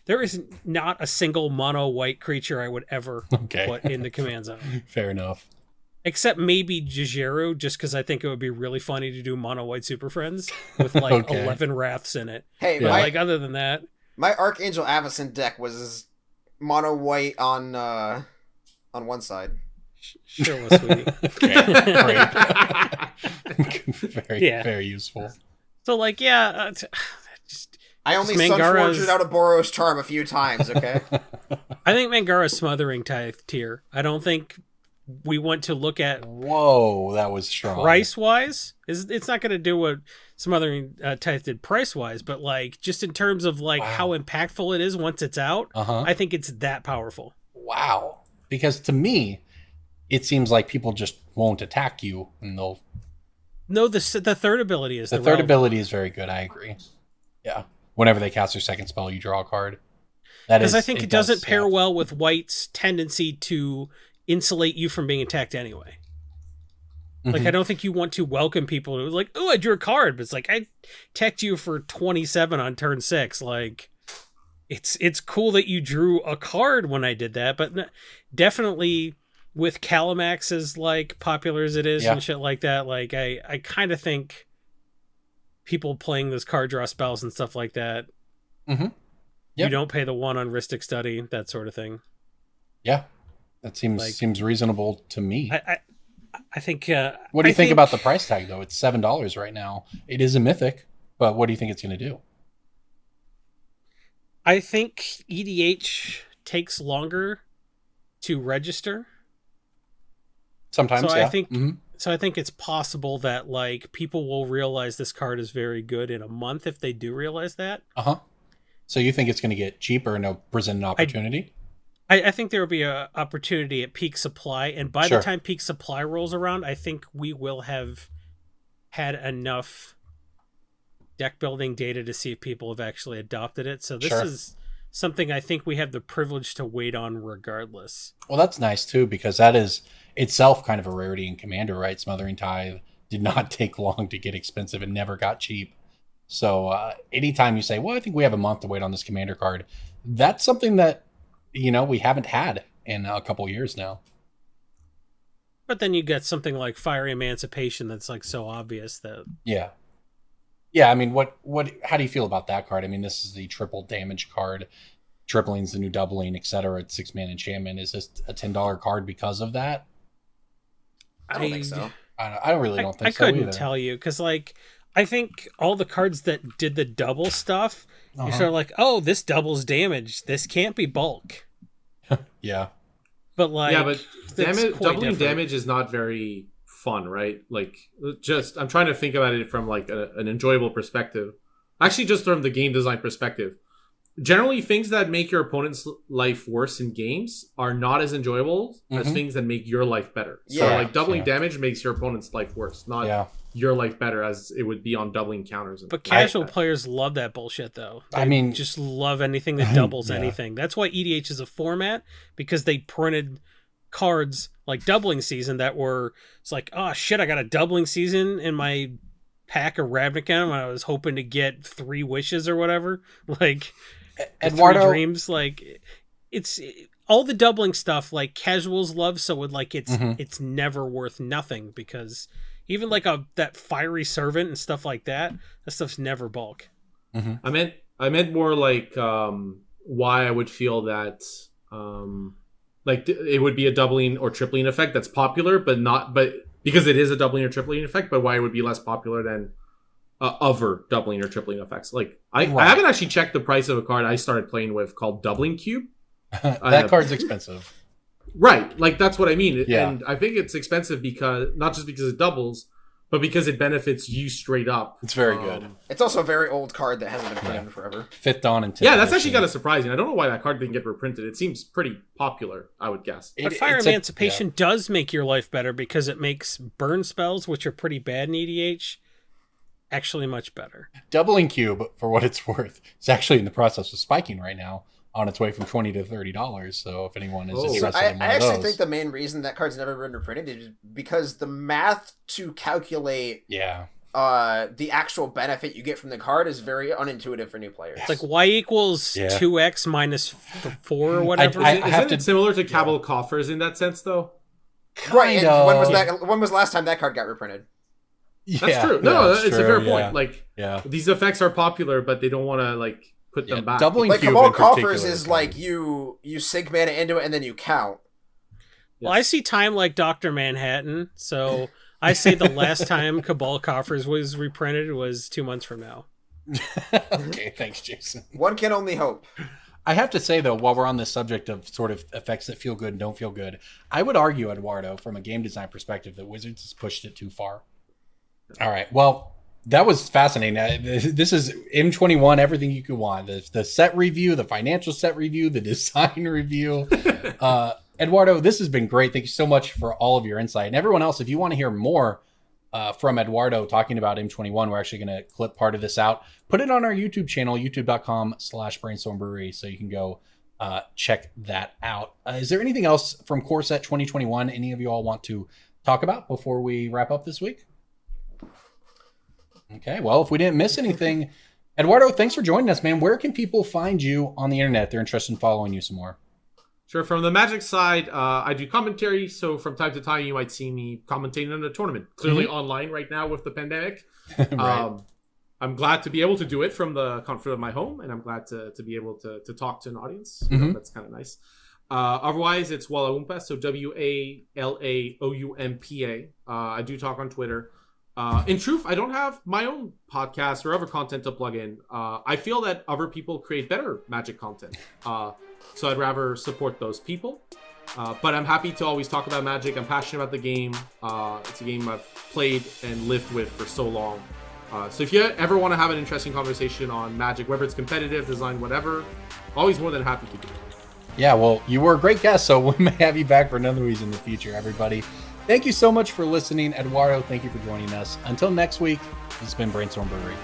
There is not a single mono white creature I would ever put in the command zone. Fair enough. Except maybe Jijeru, just because I think it would be really funny to do mono white Super Friends with like 11 Wraths in it. Hey, but like other than that, my Archangel Avacyn deck was mono white on one side. Sure was, sweetie. Very useful. So like, I only Sunforged out of Boros Charm a few times, okay? I think Mangara's Smothering Tithe tier. I don't think we want to look at... Whoa, that was strong. Price-wise? It's not going to do what Smothering Tithe did price-wise, but like just in terms of like how impactful it is once it's out, I think it's that powerful. Wow. Because to me, it seems like people just won't attack you, and they'll... No, the third ability is ability is very good, I agree. Yeah. Whenever they cast their second spell, you draw a card. Because I think it doesn't pair well with White's tendency to insulate you from being attacked anyway. Like, I don't think you want to welcome people who like, oh, I drew a card, but it's like, I teched you for 27 on turn 6. Like, it's cool that you drew a card when I did that, but definitely with Calamax as like popular as it is and shit like that, like I kind of think people playing those card draw spells and stuff like that, you don't pay the 1 on Rhystic Study, that sort of thing. Yeah, that seems reasonable to me. I think. What do you think about the price tag, though? It's $7 right now. It is a Mythic, but what do you think it's going to do? I think EDH takes longer to register. Sometimes, so yeah. I think it's possible that like people will realize this card is very good in a month if they do realize that. So you think it's going to get cheaper and present an opportunity? I think there will be an opportunity at peak supply, and by the time peak supply rolls around, I think we will have had enough deck building data to see if people have actually adopted it. So this is something I think we have the privilege to wait on regardless. Well, that's nice too, because that is itself kind of a rarity in Commander, right? Smothering Tithe did not take long to get expensive and never got cheap. So anytime you say, well, I think we have a month to wait on this Commander card, that's something that, we haven't had in a couple years now. But then you get something like Fiery Emancipation that's like so obvious that... Yeah. I mean, how do you feel about that card? I mean, this is the triple damage card. Tripling's the new doubling, etc. It's 6-man enchantment. Is this a $10 card because of that? I don't think so. I really don't think so. I couldn't tell you, because like I think all the cards that did the double stuff, you're sort of like, oh, this doubles damage. This can't be bulk. Yeah. But like, doubling damage is not very fun, right? Like, I'm trying to think about it from like an enjoyable perspective. Actually, just from the game design perspective. Generally, things that make your opponent's life worse in games are not as enjoyable as things that make your life better. So, like, doubling damage makes your opponent's life worse, not your life better as it would be on doubling counters. But casual players love that bullshit, though. They just love anything that doubles anything. That's why EDH is a format, because they printed cards like Doubling Season that were, it's like, oh shit, I got a Doubling Season in my pack of Ravnica when I was hoping to get 3 wishes or whatever. Like... Eduardo 3 Dreams, like it's all the doubling stuff like casuals love, so it's never worth nothing, because even like that Fiery Servant and stuff like that stuff's never bulk. I meant more like why I would feel that like it would be a doubling or tripling effect that's popular, but because it is a doubling or tripling effect, but why it would be less popular than other doubling or tripling effects. Like I haven't actually checked the price of a card I started playing with called Doubling Cube. That card's expensive. Right. Like that's what I mean. Yeah. And I think it's expensive because not just because it doubles, but because it benefits you straight up. It's very good. It's also a very old card that hasn't been printed in forever. Fifth Dawn and yeah, that's actually kind of surprising. I don't know why that card didn't get reprinted. It seems pretty popular, I would guess. But Fire Emancipation does make your life better, because it makes burn spells, which are pretty bad in EDH, actually much better. Doubling Cube, for what it's worth, is actually in the process of spiking right now, on its way from $20 to $30. So if anyone is interested in one I actually think the main reason that card's never been reprinted is because the math to calculate the actual benefit you get from the card is very unintuitive for new players. It's like Y equals 2x minus 4 or whatever. Isn't it similar to Cabal Coffers in that sense, though? Right. And when was last time that card got reprinted? That's true. No, it's a fair point. Like, these effects are popular, but they don't want to like put them back. Doubling like Cube Cabal Coffers is like you sink mana into it and then you count. Well, I see time like Dr. Manhattan, so I say the last time Cabal Coffers was reprinted was 2 months from now. Okay, thanks, Jason. One can only hope. I have to say, though, while we're on the subject of sort of effects that feel good and don't feel good, I would argue, Eduardo, from a game design perspective, that Wizards has pushed it too far. All right. Well, that was fascinating. This is M21, everything you could want. The set review, the financial set review, the design review. Eduardo, this has been great. Thank you so much for all of your insight. And everyone else, if you want to hear more from Eduardo talking about M21. We're actually going to clip part of this out, put it on our YouTube channel, youtube.com/Brainstorm Brewery, so you can go check that out. Is there anything else from Core Set 2021 any of you all want to talk about before we wrap up this week? Okay, well, if we didn't miss anything, Eduardo, thanks for joining us, man. Where can people find you on the internet if they're interested in following you some more? Sure. From the Magic side, I do commentary. So from time to time, you might see me commentating on a tournament. Clearly online right now with the pandemic. Right. I'm glad to be able to do it from the comfort of my home, and I'm glad to be able to talk to an audience. You know, that's kind of nice. Otherwise, it's Walaumpa, so WALAOUMPA. I do talk on Twitter. In truth, I don't have my own podcast or other content to plug in. I feel that other people create better Magic content. So I'd rather support those people. But I'm happy to always talk about Magic. I'm passionate about the game. It's a game I've played and lived with for so long. So if you ever want to have an interesting conversation on Magic, whether it's competitive, design, whatever, always more than happy to do it. Yeah, well, you were a great guest, so we may have you back for another reason in the future, everybody. Thank you so much for listening. Eduardo, thank you for joining us. Until next week, this has been Brainstorm Brewery.